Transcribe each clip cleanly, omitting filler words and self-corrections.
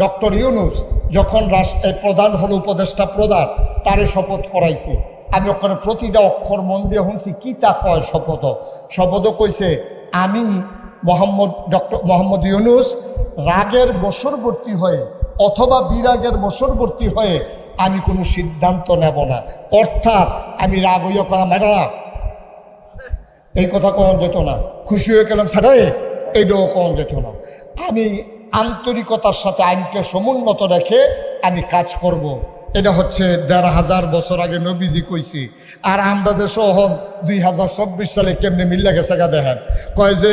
Doctor Yunus যখন রাষ্ট্রের প্রধান হলো, উপদেষ্টা প্রধান, তারে শপথ করাইছে। আমি ওখানে প্রতিটা অক্ষর মন দিয়ে শুনছি কি তা কয় শপথ কইছে, আমি ডক্টর মোহাম্মদ ইউনূস রাগের বশবর্তী হয়ে অথবা বিরাগের বশবর্তী হয়ে আমি কোনো সিদ্ধান্ত নেব না। অর্থাৎ আমি রাগ হইয়া কয়া ম্যাডাম এই কথা কখন যেত না, খুশি হয়ে গেলাম স্যারে এইটাও কখন যেত না। আমি আন্তরিকতার সাথে আইনকে সমুন্নত রেখে আমি কাজ করব। এটা হচ্ছে ১৫০০ বছর আগে নবীজি কইছি। আর আমরা দেশও হন ২০২৪ সালে কেমনে মিল্লা গেছে গা দেখেন, কয় যে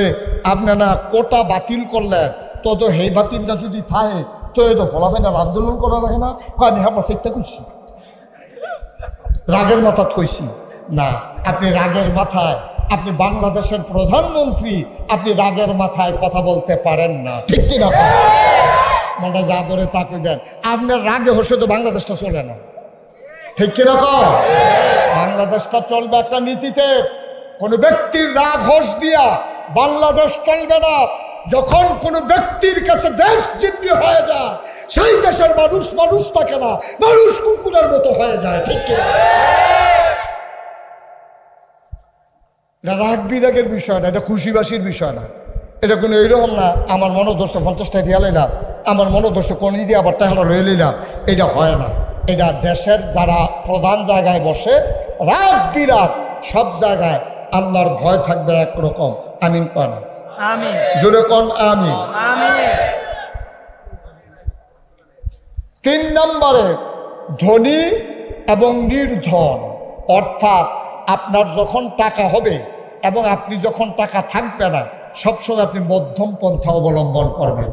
আপনারা কোটা বাতিল করলেন, তো হেই বাতিলটা যদি থাকে তো এই তো ফলাফেনার আন্দোলন করা লাগে না। কয় আমি হ্যাঁ সেটা কইছি, রাগের মাথাত কইছি না। আপনি রাগের মাথায়, আপনি বাংলাদেশের প্রধানমন্ত্রী, আপনি রাগের মাথায় কথা বলতে পারেন না, ঠিক কিনা? মনটা যা ধরে তা কইবেন। আপনার রাগে হসে তো বাংলাদেশটা চলে না, ঠিক কিনা? বাংলাদেশটা চলবে একটা নীতিতে। কোনো ব্যক্তির রাগ হোস দিয়া বাংলাদেশ চলবে না। যখন কোনো ব্যক্তির কাছে দেশ জিম্মি হয়ে যায়, সেই দেশের মানুষ থাকে না, মানুষ কুকুরের মতো হয়ে যায়, ঠিক কিনা? এটা রাগ বিরাগের বিষয় না, এটা খুশিবাসীর বিষয় না। এটা কোনো এইরকম না আমার মনোদর্শ 50টা দিয়া লাইলাম, আমার মনোদর্শ কোন দিয়ে আবার টাকা লয়ে নিলাম, এটা হয় না। এটা দেশের যারা প্রধান জায়গায় বসে, রাগ বিরাগ সব জায়গায় আল্লাহর ভয় থাকবে একরকম। আমিন কন, জোরে কন আমিন। ৩ নম্বরে ধনী এবং নির্ধন, অর্থাৎ আপনার যখন টাকা হবে এবং আপনি যখন টাকা থাকবে না, সবসময় আপনি মধ্যম পন্থা অবলম্বন করবেন।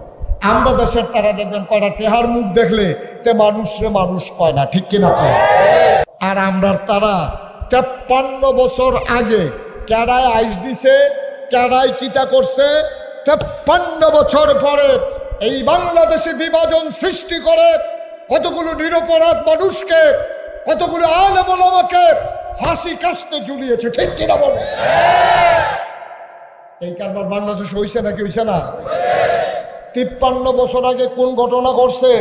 আমরা দেশের তারা দেখবেন কয়টা টেহার মুখ দেখলে তে মানুষরে মানুষ কয় না, ঠিক কিনা কয়? আর আমরা তারা ৫৩ বছর আগে কেডায় আইস দিছে, কেডায় কিতা করছে, ৫৩ বছর পরে এই বাংলাদেশে বিভাজন সৃষ্টি করে কতগুলো নিরপরাধ মানুষকে, কতগুলো আলেম ওলামাকে ফাঁসি কাস্তে ঝুলিয়েছে, ঠিক কিনা বলে? এই কারবার বাংলাদেশ হইছে নাকি হইছে না? ৫৩ বছর আগে কোন ঘটনা ঘটছে?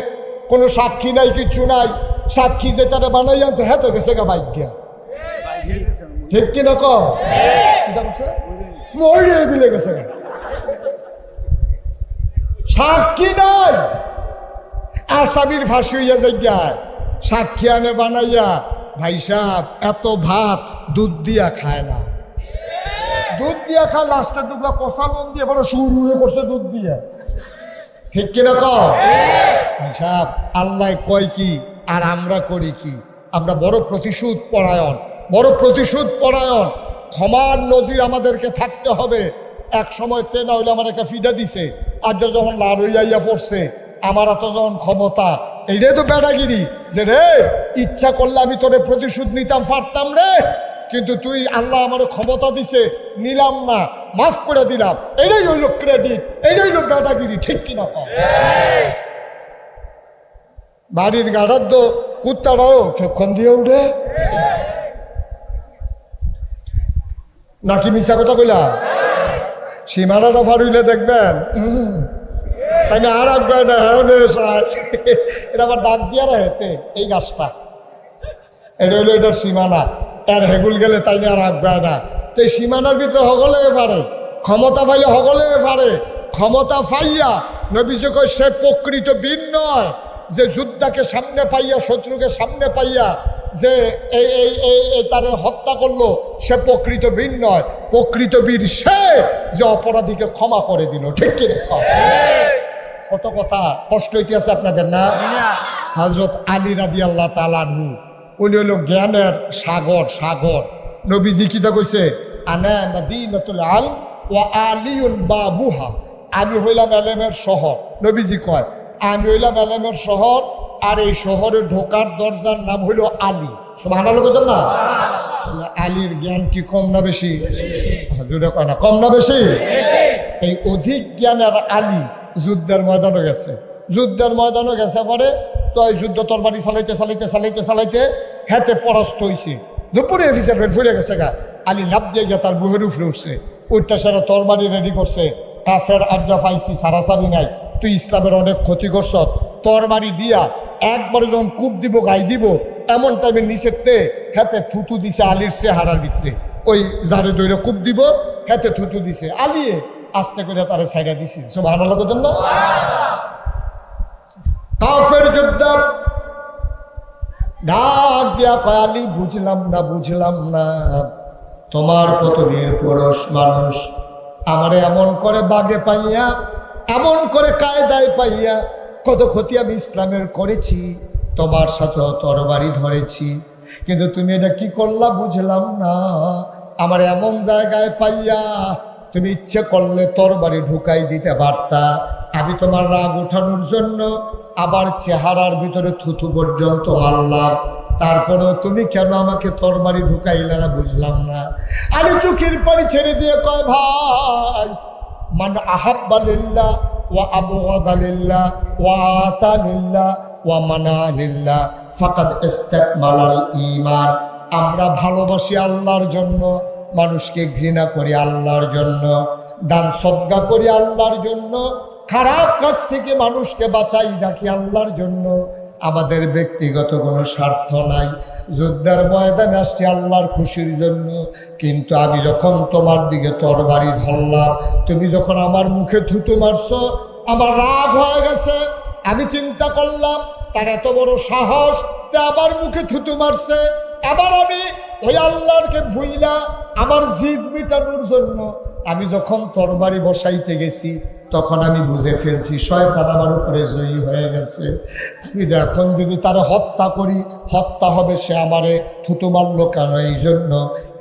কোনো সাক্ষী নাই, কিচ্ছু নাই। সাক্ষী যে তারা বানাই আনছে হেতে গেছে গা বাইক গিয়া, ঠিক কিনা মরে বিলে গেছে গা। সাক্ষী নাই, আসামির ফাঁসি হইয়া যাই, সাক্ষী আনে বানাইয়া। ভাই সাহেব এত ভাত দুধ দিয়া খায় না, দুধ দিয়া খায় লাস্টের টুকরা কষা নুন দিয়ে বড় শুরু হয়ে করছে দুধ দিয়ে, ঠিক কিনা ভাই সাহেব? আল্লাহ কয় কি আর আমরা করি কি? আমরা বড় প্রতিশোধ পরায়ণ। ক্ষমার নজির আমাদেরকে থাকতে হবে। এক সময় তে না হইলে আমার একটা ফিডা দিছে, আর যখন লাল হইয়া পড়ছে, আমার এত যখন ক্ষমতা, এইটাই তো বেড়াগিরি যে রে ইচ্ছা করলে আমি তোরে প্রতিশোধ নিতাম পারতাম রে, কিন্তু তুই আল্লাহ আমার ক্ষমতা দিছে, নিলাম না, মাফ করে দিলাম। এটাই হইল ক্রেডিট, এটাই হইল বেড়াগিরি, ঠিক কিনা? বাড়ির গাড়ার তো কুত্তারাও ক্ষণ দিয়ে উঠে নাকি মিশা কথা কইলা? সীমানাটা ফারুইলে দেখবেন তাই না? আর এটা আবার ডাক দিয়া রে হেতে এই গাছটা, এটা হইলো এটার সীমানা। এর হেগুল গেলে তাই না আর আগ্রহ না। তো এই সীমানার ভিতরে হগলে পারে, ক্ষমতা পাইলে হগলে পারে। ক্ষমতা পাইয়া নবীজি কয় সে প্রকৃত বীর নয় যে যুদ্ধকে সামনে পাইয়া, শত্রুকে সামনে পাইয়া যে এই তারে হত্যা করলো, সে প্রকৃত বীর নয়। প্রকৃত বীর সে যে অপরাধীকে ক্ষমা করে দিল, ঠিক কিনা? কত কথা কষ্ট হইতে আছে আপনাদের না? হযরত আলী রাদিয়াল্লাহু তাআলা আনহু উনি হইল জ্ঞানের সাগর। নবীজি কিতা কইছে? আনা মাদিনাতুল আল ওয়া আলিউন বাবুহা, আমি হইলাম এলেমের শহর। নবীজি কয় আমি হইলাম এলেমের শহর, আর এই শহরে ঢোকার দরজার নাম হইল আলী। সুবহানাল্লাহ বলেন না? আলীর জ্ঞান কি কম না বেশি? জোরে কয় না, কম না বেশি? এই অধিক জ্ঞানের আলী যুদ্ধের ময়দানে গেছে পরে তো এই যুদ্ধ তরবারি চালাইতে হাতে পরাস্ত হয়েছে। দুপুরে অফিসার ফুরে গেছে গা, আলী লাভ দিয়ে গিয়ে তার বুহের উপরে উঠছে, উঠটা সেরা তরবারি রেডি করছে। কাফের আজ্ঞা পাইছি, সারাসারি নাই, তুই ইসলামের অনেক ক্ষতি করছ, তরবারি দিয়া একবারে যখন কূপ দিব গাই দিব এমন টাইমের নিচেতে হাতে থুতু দিছে আলীর চেহারার ভিতরে। ওই যারে দইরে কূপ দিব হাতে থুতু দিছে, আলিয়ে আস্তে করে তারা সাইডা দিছে। সুবহানাল্লাহ বলেন না? কাফের যোদ্ধা ডাক দিয়া কয়, আলী বুঝলাম না, তোমার পতনের পুরুষ মানুষ আমারে এমন করে বাগে পাইয়া, এমন করে কায়দায় পাইয়া কত ক্ষতি আমি ইসলামের করেছি, তোমার সাথে তরবারি ধরেছি, কিন্তু তুমি এটা কি করলা বুঝলাম না। আমার এমন জায়গায় পাইয়া তুমি ইচ্ছে করলে তরবারি ঢুকাই দিতে পারতা, আমি তোমার রাগ উঠানোর জন্য আবার চেহারার ভিতরে থুতু পর্যন্ত মারলাম, তারপরেও তুমি কেন আমাকে তরবারি ঢুকাইলে না বুঝলাম না। আলী চোখের পানি ছেড়ে দিয়ে কয়, ভাই মান আহাব্বা লিল্লাহ ওয়া আবগাদা লিল্লাহ ওয়া আতা লিল্লাহ ওয়া মানা লিল্লাহ ফাকাদ ইস্তাকমালাল ঈমান। আমরা ভালোবাসি আল্লাহর জন্য, মানুষকে ঘৃণা করি আল্লাহর জন্য, দান সদকা করি আল্লাহর জন্য, খারাপ কাজ থেকে মানুষকে বাঁচাই রাখি আল্লাহর জন্য। আমাদের ব্যক্তিগত কোনো স্বার্থ নাই। যুদ্ধের ময়দানে আসছি আল্লাহর খুশির জন্য, কিন্তু আমি যখন তোমার দিকে তরবারি ধরলাম, তুমি যখন আমার মুখে থুতু মারছো, আমার রাগ হয়ে গেছে। আমি চিন্তা করলাম তার এত বড় সাহস, তে আবার মুখে থুতু মারছে। আবার আমি ওই আল্লাহকে ভুইলা আমার জিদ মিটানোর জন্য আমি যখন তরবারি বসাইতে গেছি, তখন আমি বুঝে ফেলছি শয়তান আমার উপরে জয়ী হয়ে গেছে। আমি এখন যদি তারা হত্যা করি, হত্যা হবে, সে আমারে থুতু মারলো কেন? এই জন্য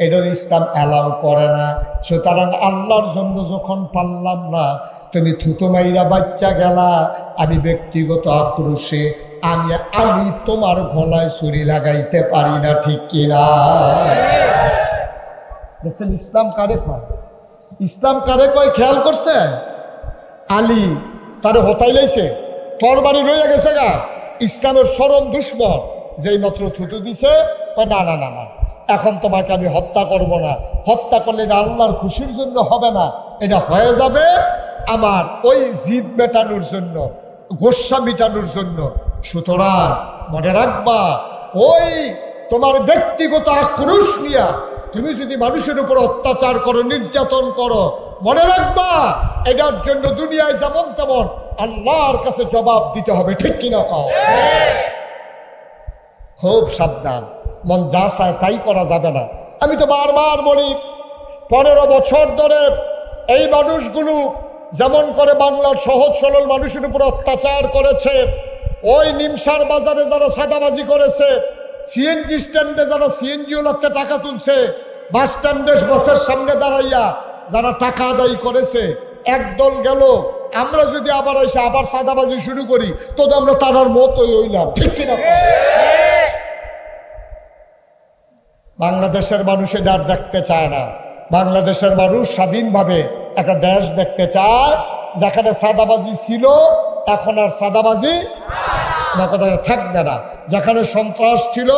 এটার ইসলাম অ্যালাউ করে না। সুতরাং আল্লাহর জন্য যখন পারলাম না, তুমি থুতু মাইরা বাচ্চা গেলা, আমি ব্যক্তিগত আক্রোশে আমি আলী তোমার গলায় ছুরি লাগাইতে পারি না, ঠিক কিনা? দেখছেন ইসলাম কারে কয়? ইসলাম কারে কয় খেয়াল করছে? আলী তারে হতাই লাইছে, তরবারি রয়ে গেছে গা, ইসলামের চরম দুশ্মন, যেই মাত্র থুতু দিছে, না না না না, এখন তোমাকে আমি হত্যা করব না। হত্যা করলে এটা আল্লাহর খুশির জন্য হবে না, এটা হয়ে যাবে আমার ওই জিদ মেটানোর জন্য, গোস্বা মিটানোর জন্য। সুতরাং মনে রাখবা, ওই তোমার ব্যক্তিগত আক্রোশ নিয়া তুমি যদি মানুষের উপর অত্যাচার করো, নির্যাতন করো, মনে রাখবা এটার জন্য দুনিয়ায় যেমন তেমন আল্লাহর কাছে জবাব দিতে হবে, ঠিক কিনা কও? খুব সাবধান, মন যা চায় তাই করা যাবে না। আমি তো বারবার বলি, 15 বছর ধরে এই মানুষগুলো যেমন করে বাংলার সহজ সরল মানুষের উপর অত্যাচার করেছে, ওই নিমসার বাজারে যারা সাদাবাজি করেছে, সিএনজি স্ট্যান্ডে যারা সিএনজি ওলাতে টাকা তুলছে, বাস স্ট্যান্ডে বাসের সামনে দাঁড়াইয়া যারা টাকা আদায় করেছে, একদল গেল। আমরা যদি আবার এসে আবার সাদাবাজি শুরু করি, তো আমরা তারার মতোই হইলাম, ঠিক কিনা? বাংলাদেশের মানুষ এটা আর দেখতে চায় না। বাংলাদেশের মানুষ স্বাধীনভাবে একটা দেশ দেখতে চায়, যেখানে সাদাবাজি ছিল এখন আর সাদাবাজি না, কোথায় থাকবে না। যেখানে সন্ত্রাস ছিল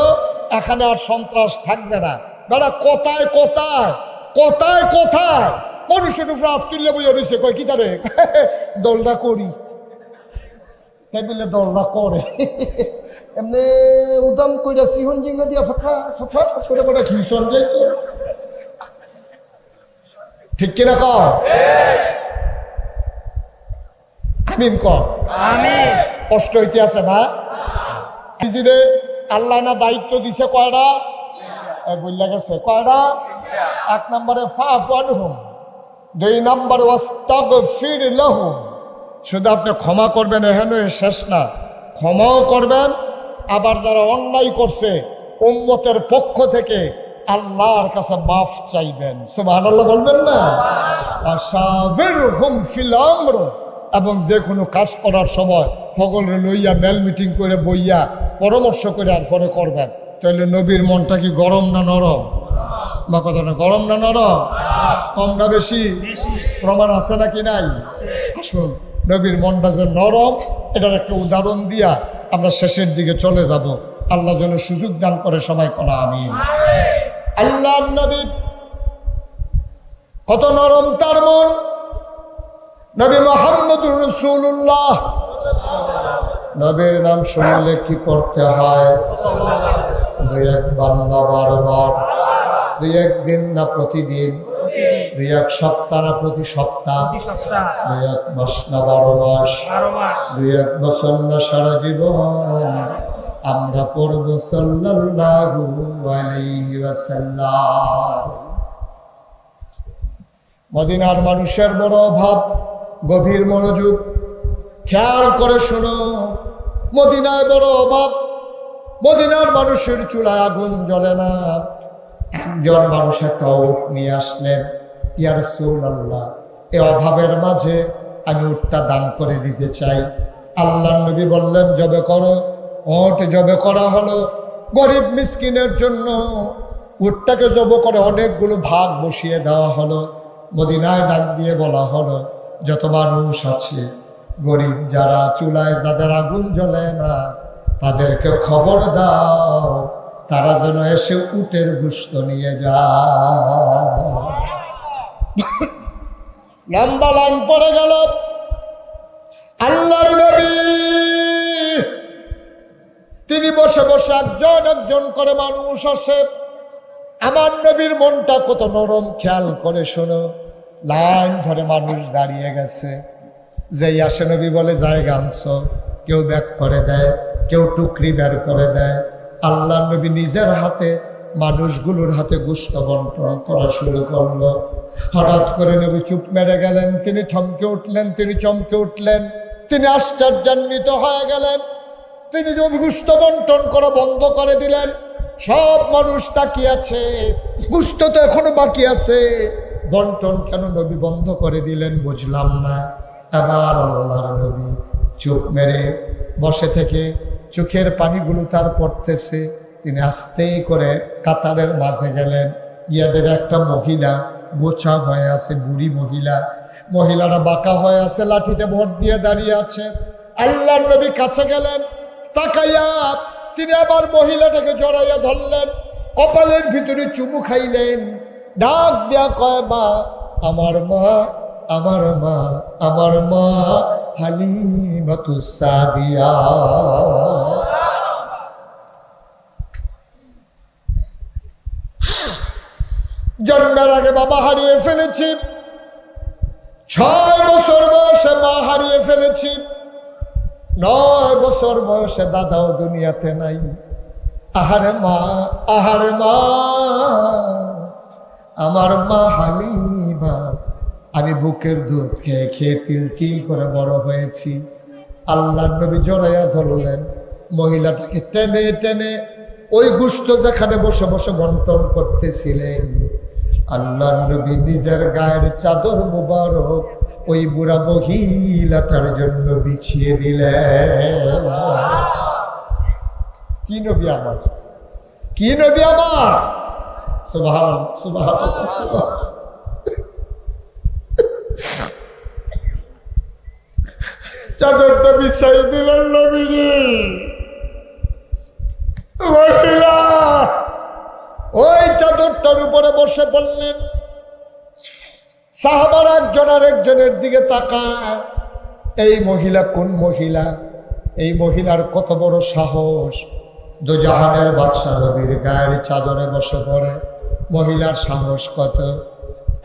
এখানে আর সন্ত্রাস থাকবে না। বেড়া কোথায় কোথায় কোথায় কোথায় মানুষের উপরে হাত তুললে বই রয়েছে, কয় কি তারে দলটা করি, তাই বললে দলটা করে এমনি উদাম কইরা সিহন জিঙ্গা দিয়া ফাঁকা ফাঁকা করে বড় খিসন যাই তো, ঠিক কিনা কও? আমিন কর। আমিন। কষ্ট হইতে আছে না? রে আল্লাহ না দায়িত্ব দিছে কয়টা? বললা গেছে কয়টা? 1 নম্বরে ফাফু আনহুম, 2 নম্বরে ওয়াস্তাগফির লাহুম। শুধু আপনি ক্ষমা করবেন, এখানে শেষ না, ক্ষমাও করবেন। আবার যারা অন্যায় করছে উম্মতের পক্ষ থেকে আল্লাহর কাছে মাফ চাইবেন, সুবহানাল্লাহ বলবেন না? ওয়াশাবিরহুম ফিল আমর, এবং যে কোনো কাজ করার সময় সকলে লইয়া মেল মিটিং করে বইয়া পরামর্শ করে আর পরে করবেন। তাহলে নবীর মনটা কি গরম না নরম? বা কথা না, গরম না নরম? কম না বেশি? প্রমাণ আছে নাকি নাই? আসুন, নবীর মনটা যে নরম এটার একটা উদাহরণ দিয়া আমরা শেষের দিকে চলে যাব। আল্লাহ যেন সুযোগ দান করে, সবাই করা আমিন। আল্লাহ নবী কত নরম তার মন। নবী মুহাম্মদুর রাসূলুল্লাহ নবীর নাম শুনলে কি করতে হয়? দুই একবার না বারবার, দুই একদিন না প্রতিদিন, দুই এক সপ্তাহ না প্রতি সপ্তাহ, দুই এক মাস না 12 মাস, দুই এক বছর না সারা জীবন আমরা পড়ব সাল্লাল্লাহু আলাইহি ওয়াসাল্লাম। মদিনার মানুষের বড় অভাব, গভীর মনোযোগ খেয়াল করে শোনো। মদিনায় বড় অভাব, মদিনার মানুষের চুলায় আগুন জ্বলে না। একজন মানুষ একটা উট নিয়ে আসলেন, ইয়া রাসূলুল্লাহ, এই অভাবের মাঝে আমি উটটা দান করে দিতে চাই। আল্লাহর নবী বললেন, জবে করো। উট জবে করা হলো। গরিব মিসকিনের জন্য উটটাকে জব করে অনেকগুলো ভাগ বসিয়ে দেওয়া হলো। মদিনায় ডাক দিয়ে বলা হলো, যত মানুষ আছে গরিব যারা, চুলায় যাদের আগুন জ্বলে না, তাদেরকে খবর দাও তারা যেন এসে উটের গোশত নিয়ে যায়। লম্বা লাইন পড়ে গেল। আল্লাহর নবী তিনি বসে বসে একজন একজন করে মানুষ আসে। আমার নবীর মনটা কত নরম, খেয়াল করে শোনো। লাইন ধরে মানুষ দাঁড়িয়ে গেছে। যেই আসে নবী বলে, জায়গা আনছো। কেউ ব্যাগ করে দেয়, কেউ টুকরি বের করে দেয়। আল্লাহ নবী নিজের হাতে মানুষগুলোর হাতে গোশত বন্টন করা শুরু করলো। হঠাৎ করে নবী চুপ মেরে গেলেন। তিনি থমকে উঠলেন, তিনি চমকে উঠলেন, তিনি আশ্চর্যান্বিত হয়ে গেলেন। তিনি গোশত বন্টন করা বন্ধ করে দিলেন। সব মানুষ তাকিয়ে আছে, গোশত তো এখনো বাকি আছে, বন্টন কেন নবী বন্ধ করে দিলেন বুঝলাম না। এবার আল্লাহর নবী চোখ মেরে বসে থেকে চোখের পানিগুলো তার পড়তেছে। তিনি আস্তে করে কাতারের মাঝে গেলেন। গিয়া দেখে একটা মহিলা বোচা হয়ে আছে, বুড়ি মহিলা। মহিলাটা বাঁকা হয়ে আছে, লাঠিতে ভর দিয়ে দাঁড়িয়ে আছে। আল্লাহর নবী কাছে গেলেন, তাকাইয়া তিনি আবার মহিলাটাকে জড়াইয়া ধরলেন, কপালের ভিতরে চুমু খাইলেন, ডাক দিয়া কয়, মা, আমার মা, আমার মা, আমার মা হালিমাতুস সাদিয়া। জন্মের আগে বাবা হারিয়ে ফেলেছি, 6 বছর বয়সে মা হারিয়ে ফেলেছি, 9 বছর বয়সে দাদাও দুনিয়াতে নাই। আহারে মা, আহারে মা, আমার মা হালিমা। আমি বুকের দুধ খেয়ে খেয়ে তিল তিল করে বড় হয়েছি। আল্লাহর নবী জড়াইয়া ধরলেন। মহিলাটাকে টেনে টেনে ওই গোশত যেখানে বসে বসে বন্টন করতেছিলেন, আল্লাহর নবী নিজের গায়ের চাদর মুবারক ওই বুড়া মহিলাটার জন্য বিছিয়ে দিলেন। কি নবী আমার, কি নবী আমার! সুবহানাল্লাহ, সুবহানাল্লাহ, সুবহানাল্লাহ। চাদরটা বিছাই দিলেন নবীজি। মহিলা ওই চাদরটার উপরে বসে পড়লেন। সাহাবারা একজন আরেকজনের দিকে তাকায়, এই মহিলা কোন মহিলা? এই মহিলার কত বড় সাহস! দোজাহানের বাদশাহ নবীর গায়ের চাদরে বসে পড়ে। মহিলার সাহস কত!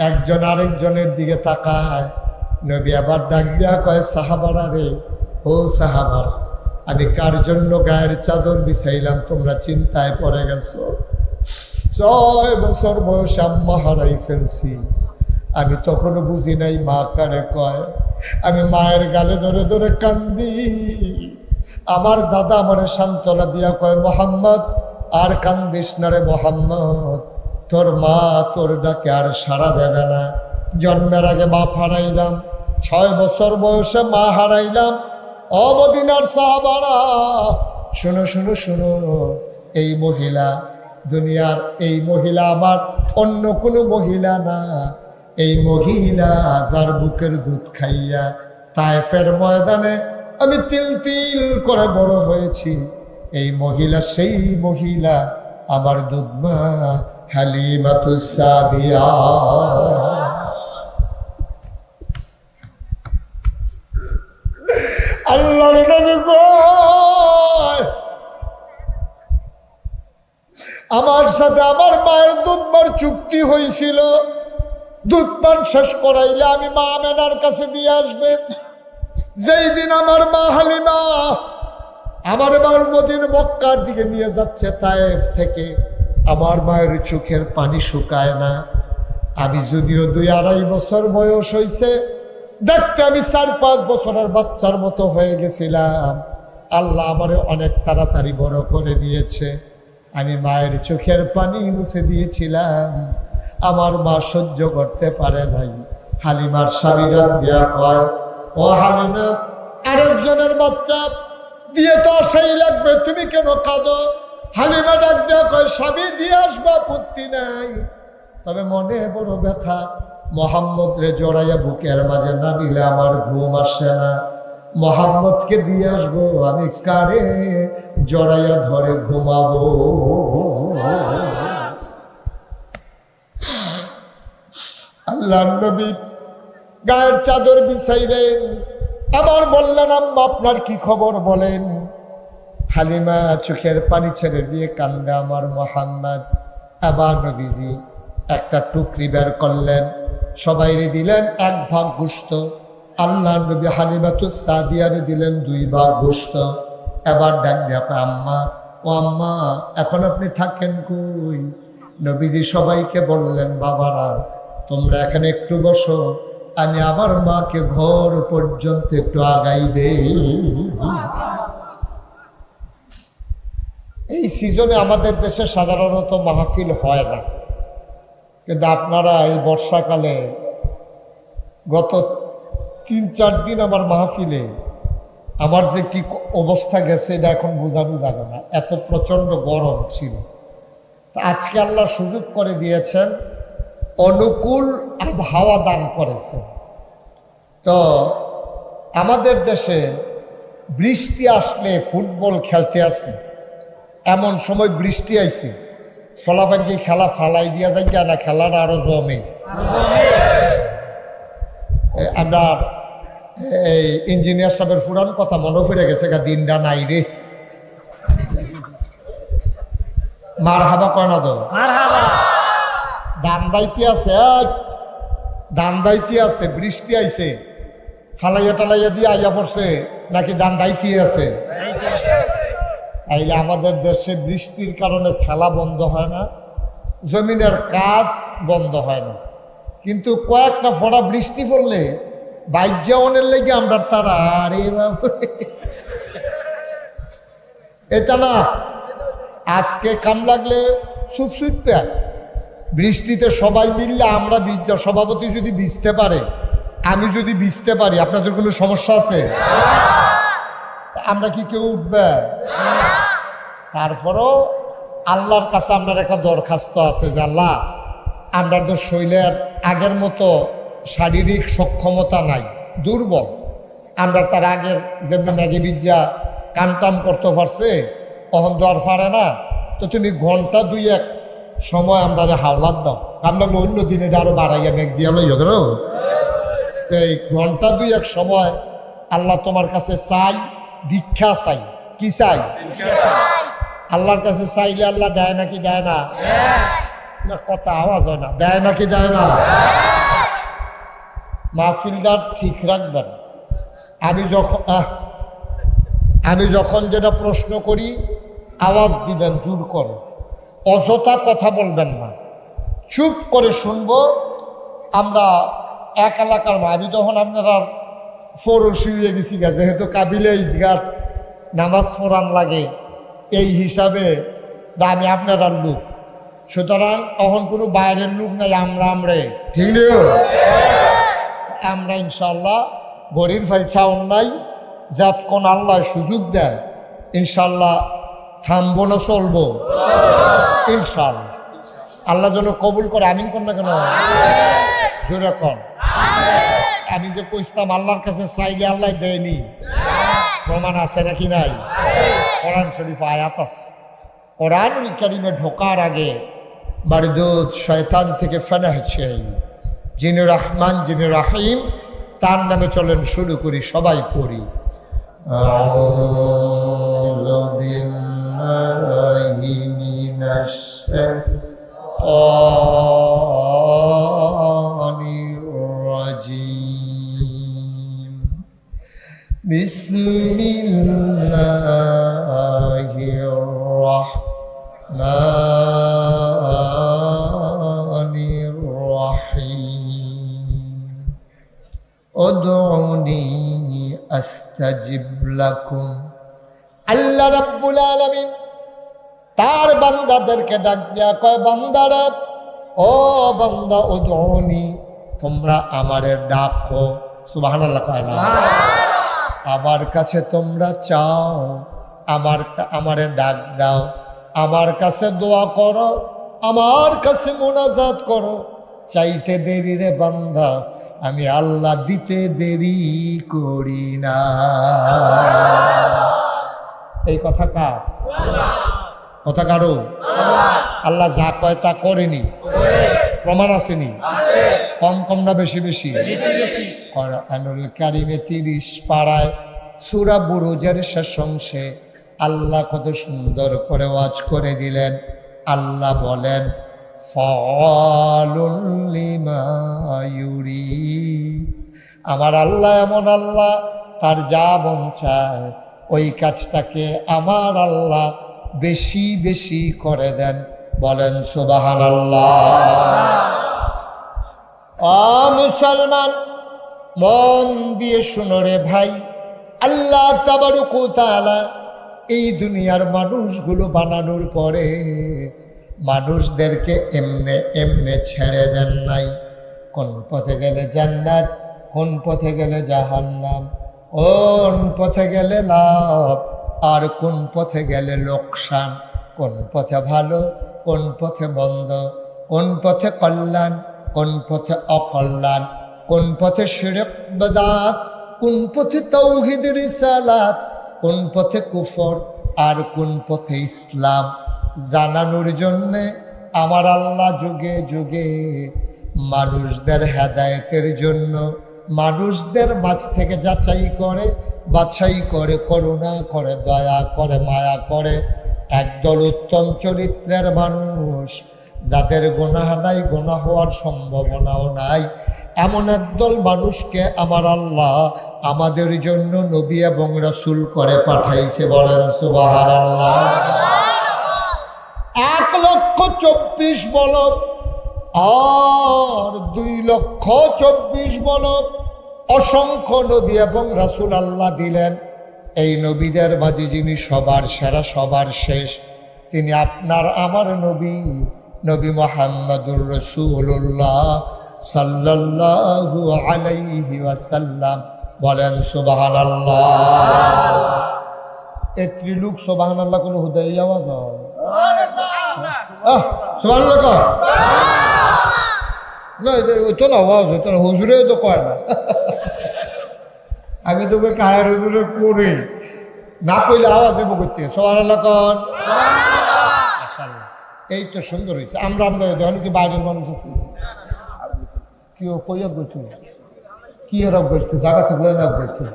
একজন আরেকজনের দিকে তাকায়। নবী আবার ডাক দিয়া কয়, সাহাবারা রে, ও সাহাবারা, আমি কার জন্য গায়ের চাদর বিছাইলাম তোমরা চিন্তায় পড়ে গেছো? 6 বছর বয়সে আম্মা হারাই ফেলছি, আমি তখনও বুঝি নাই মা কারে কয়। আমি মায়ের গালে ধরে ধরে কান্দি। আমার দাদা আমারে সান্ত্বনা দিয়া কয়, মোহাম্মদ আর কান্দিস না রে মোহাম্মদ, তোর মা তোর ডাকে আর সাড়া দেবে না। জন্মের আগে বাপ হারাইলাম, 6 বছর বয়সে মা হারাইলাম। ও মদিনার সাহাবারা, শোনো শোনো শোনো, এই মহিলা দুনিয়ার, এই মহিলা আমার অন্য কোনো মহিলা না। এই মহিলা যার বুকের দুধ খাইয়া তায়েফের ময়দানে আমি তিল তিল করে বড় হয়েছি, এই মহিলা সেই মহিলা, আমার দুধ মা হালিমাতুস সাদিয়া। আল্লাহর নবী গো, আমার সাথে আমার মায়ের দুধবার চুক্তি হয়েছিল, দুধ পান শেষ করাইলে আমি মা আমেনার কাছে দিয়ে আসবেন। যেই দিন আমার মা হালিমা আমার এবার মদিনা মক্কার দিকে নিয়ে যাচ্ছে তায়েফ থেকে, আমার মায়ের চোখের পানি শুকায় না। আমি যদিও 2-2.5 বছর বয়স হয়েছে, দেখতে আমি 4-5 বছরের বাচ্চার মতো হয়ে গেছিলাম। আল্লাহ আমারে অনেক তাড়াতাড়ি বড় করে দিয়েছে। আমি মায়ের চোখের পানি মুছে দিয়েছিলাম, আমার মা সহ্য করতে পারে নাই। হালিমার স্বামী ডাক দিয়া কয়, ও হালিমা, আরেকজনের বাচ্চা দিয়ে তো সেই লাগবে, তুমি কেন কাঁদো? হালিমা ডাক দিয়া কয়, স্বামী দিয়ে আসবা, আপত্তি নাই, তবে মনে বড় ব্যথা। মোহাম্মদ রে জড়াইয়া বুকের মাঝে না নিলে আমার ঘুম আসে না। মোহাম্মদকে দিয়ে আসবো, আমি কারে জড়াইয়া ধরে ঘুমাবো? আল্লাহ নবী গায়ের চাদর বিছাইলেন, আবার বললেন, আম্মা আপনার কি খবর বলেন। হালিমা চোখের পানি ছেড়ে দিয়ে কান্দে আমার মোহাম্মদ। আবার নবীজি একটা টুকরি বের করলেন, সবাইরে দিলেন 1 ভাগ গোশত। আল্লাহ নবী হালিমাতুস সাদিয়ারে দিলেন 2 ভাগ গোশত। এবার ডাক দিয়ে, আম্মা, ও আম্মা, এখন আপনি থাকেন কই? নবীজি সবাইকে বললেন, বাবারা তোমরা এখানে একটু বসো, আমি আমার মাকে ঘর পর্যন্ত একটু আগাই দেই। এই সিজনে আমাদের দেশে সাধারণত মাহফিল হয় না, কিন্তু আপনারা এই বর্ষাকালে গত 3-4 দিন আমার মাহফিলে আমার যে কি অবস্থা গেছে এটা এখন বোঝানো যাবে না, এত প্রচণ্ড গরম ছিল। আজকে আল্লাহ সুযোগ করে দিয়েছেন, অনুকূল আবহাওয়া দান করেছেন। তো আমাদের দেশে বৃষ্টি আসলে ফুটবল খেলতে আসে, এমন সময় বৃষ্টি আইছে, ফলাফল কি খেলা ফালাই দিয়া যায় না, খেলাটা আরো জমে। আমরা এই ইঞ্জিনিয়ার সাহেবের ফুরান কথা মনে ফিরে গেছে, দিনটা নাই রে। মার হাবা কয় না তো, ধান দাইতে আছে, ধান দাইতে আছে, বৃষ্টি আইছে, ফালাইয়া টালাইয়া দিয়ে আইয়া পড়ছে নাকি ধান দাইতে আছে? তাইলে আমাদের দেশে বৃষ্টির কারণে খেলা বন্ধ হয় না, জমিনের কাজ বন্ধ হয় না, কিন্তু কয়েকটা ফোঁটা বৃষ্টি পড়লে বাইজ্যাওনের লেগে আমরা তারা আরে এটা না, আজকে কাম লাগলে সুপ সুপে বৃষ্টিতে সবাই মিললে আমরা সভাপতি যদি ভিজতে পারে, আমি যদি ভিজতে পারি, আপনাদের কোনো সমস্যা আছে? আমরা কি কেউ উঠবে? তারপরও আল্লাহর কাছে আমরা একটা দরখাস্ত আছে যে আল্লাহ, আমরা তো শরীরের আগের মতো শারীরিক সক্ষমতা নাই, দুর্বল। আমরা তার আগের যেমন ম্যাগে বিদ্যা কামটাম করতে পারছে, তখন তো আর পারে না। তো তুমি ঘন্টা 2-1 সময় আমরা হাওলাত দাও, আমরা অন্য দিনে আরো বাড়াইয়া মেঘ দিয়া লই গেল। এই ঘন্টা 2-1 সময় আল্লাহ তোমার কাছে চাই, ভিক্ষা চাই। কি চাই? আল্লাহর কাছে চাইলে আল্লাহ দেয় নাকি দেয় না? কথা আওয়াজ হয় না, দেয় নাকি দেয় না? মাহফিলদার ঠিক রাখবেন। আমি যখন যেটা প্রশ্ন করি আওয়াজ দিবেন জোর করে, অযথা কথা বলবেন না, চুপ করে শুনবো। আমরা এক এলাকার আমি তখন আপনারা ফোরও শুয়ে গেছি গা, যেহেতু কাবিলে ঈদগাহ নামাজ পড়ান লাগে, এই হিসাবে আমি আপনারা লোক, সুতরাং তখন কোনো বাইরের লোক নাই, আমরা ঠিক নেই। আমরা ইনশাল্লাহ গরিব ভাই ছাউন নাই, যাত কোন আল্লাহ সুযোগ দেয় ইনশাল্লাহ থামবো না, চলবো ইনশাল্লাহ। আল্লাহ যেন কবুল করে, আমিন কর না কেন জোরে কর। আমি যে কইতাম আল্লাহর কাছে চাইলে আল্লাহ দেয়নি, প্রমাণ আছে নাকি নাই? কোরআন শরীফ আয়াত আছে। কোরআনুল কারীমে ঢোকার আগে মারদুদ শয়তান থেকে ফানাহ চাই, যিনি রহমান যিনি রাহিম, তার নামে চলেন শুরু করি, সবাই পড়ি। أعوذ بالله من الشيطان الرجيم بسم الله الرحمن الرحيم ادعوني أستجب لكم আল্লাহ রাব্বুল আলামিন তার বান্দাদেরকে ডাক দিয়া কয়, বান্দারা, ও বান্দা, উদউনি, তোমরা আমারে ডাকো। সুবহানাল্লাহ কয় না? আমার কাছে তোমরা চাও, আমারে ডাক দাও, আমার কাছে দোয়া করো, আমার কাছে মুনাজাত করো। চাইতে দেরি রে বান্দা, আমি আল্লাহ দিতে দেরি করি না। এই কথা কার? কথা কারো? আল্লাহ যা কয় তা করেনি, প্রমাণ আসেনি? কম কম না বেশি বেশি? কোরআনুল কারিমে 30 পারায় সূরা বুরুজের শেষ অংশে আল্লাহ কত সুন্দর করে ওয়াজ করে দিলেন। আল্লাহ বলেন, ফাআলুল লিমা ইউরিদ। আমার আল্লাহ এমন আল্লাহ, তার যা মন চায় ওই কাজটাকে আমার আল্লাহ বেশি বেশি করে দেন। বলেন সুবহানাল্লাহ। মুসলমান, মন দিয়ে শুনো রে ভাই, আল্লাহ তাবারক ওয়া তাআলা এই দুনিয়ার মানুষগুলো বানানোর পরে মানুষদেরকে এমনে এমনে ছেড়ে দেন নাই। কোন পথে গেলে জান্নাত, কোন পথে গেলে জাহান্নাম, কোন পথে গেলে লাভ আর কোন পথে গেলে লোকসান, কোন পথে ভালো, কোন পথে মন্দ, কোন পথে কল্যাণ, কোন পথে অকল্যাণ, কোন পথে শিরক বিদআত, কোন পথে তাওহীদ রিসালাত, কোন পথে কুফর আর কোন পথে ইসলাম জানানোর জন্যে আমার আল্লাহ যুগে যুগে মানুষদের হেদায়েতের জন্য মানুষদের মাঝ থেকে যাচাই করে, বাছাই করে, করুণা করে, দয়া করে, মায়া করে একদল উত্তম চরিত্রের মানুষ, যাদের গুনাহ নাই, গুনাহ হওয়ার সম্ভাবনাও নাই, এমন একদল মানুষকে আমার আল্লাহ আমাদের জন্য নবী এবং রাসূল করে পাঠাইছে। বলেন সুবহানাল্লাহ। 1,24,000 বলদ আর 2,24,000 বলদ অসংখ্য নবী এবং রাসূল আল্লাহ দিলেন। এই নবীদের মাঝে যিনি সবার সেরা, সবার শেষ, তিনি আপনার আমার নবী, নবী মুহাম্মদুর রাসূলুল্লাহ সাল্লাল্লাহু আলাইহি ওয়াসাল্লাম। বলেন সুবহানাল্লাহ। এত্রি লোক সুবহানাল্লাহ কোন হুদাই আওয়াজ হয়? সুবহানাল্লাহ কর না, ওইতো না আওয়াজ, হইতো না, হুজুরে তো কয় না। আমি তোকে কায়ের হুজুরে করি না, কইলে আওয়াজ হইব করতে। সুবহানাল্লাহ কর। মাশাআল্লাহ, এই তো সুন্দর হয়েছে। আমরা দেখুন কি বাইরের মানুষ আছি, কি কইয়া গেছিল, কি রাগ গেছিল, জায়গা থাকলে রাগ গেছিল।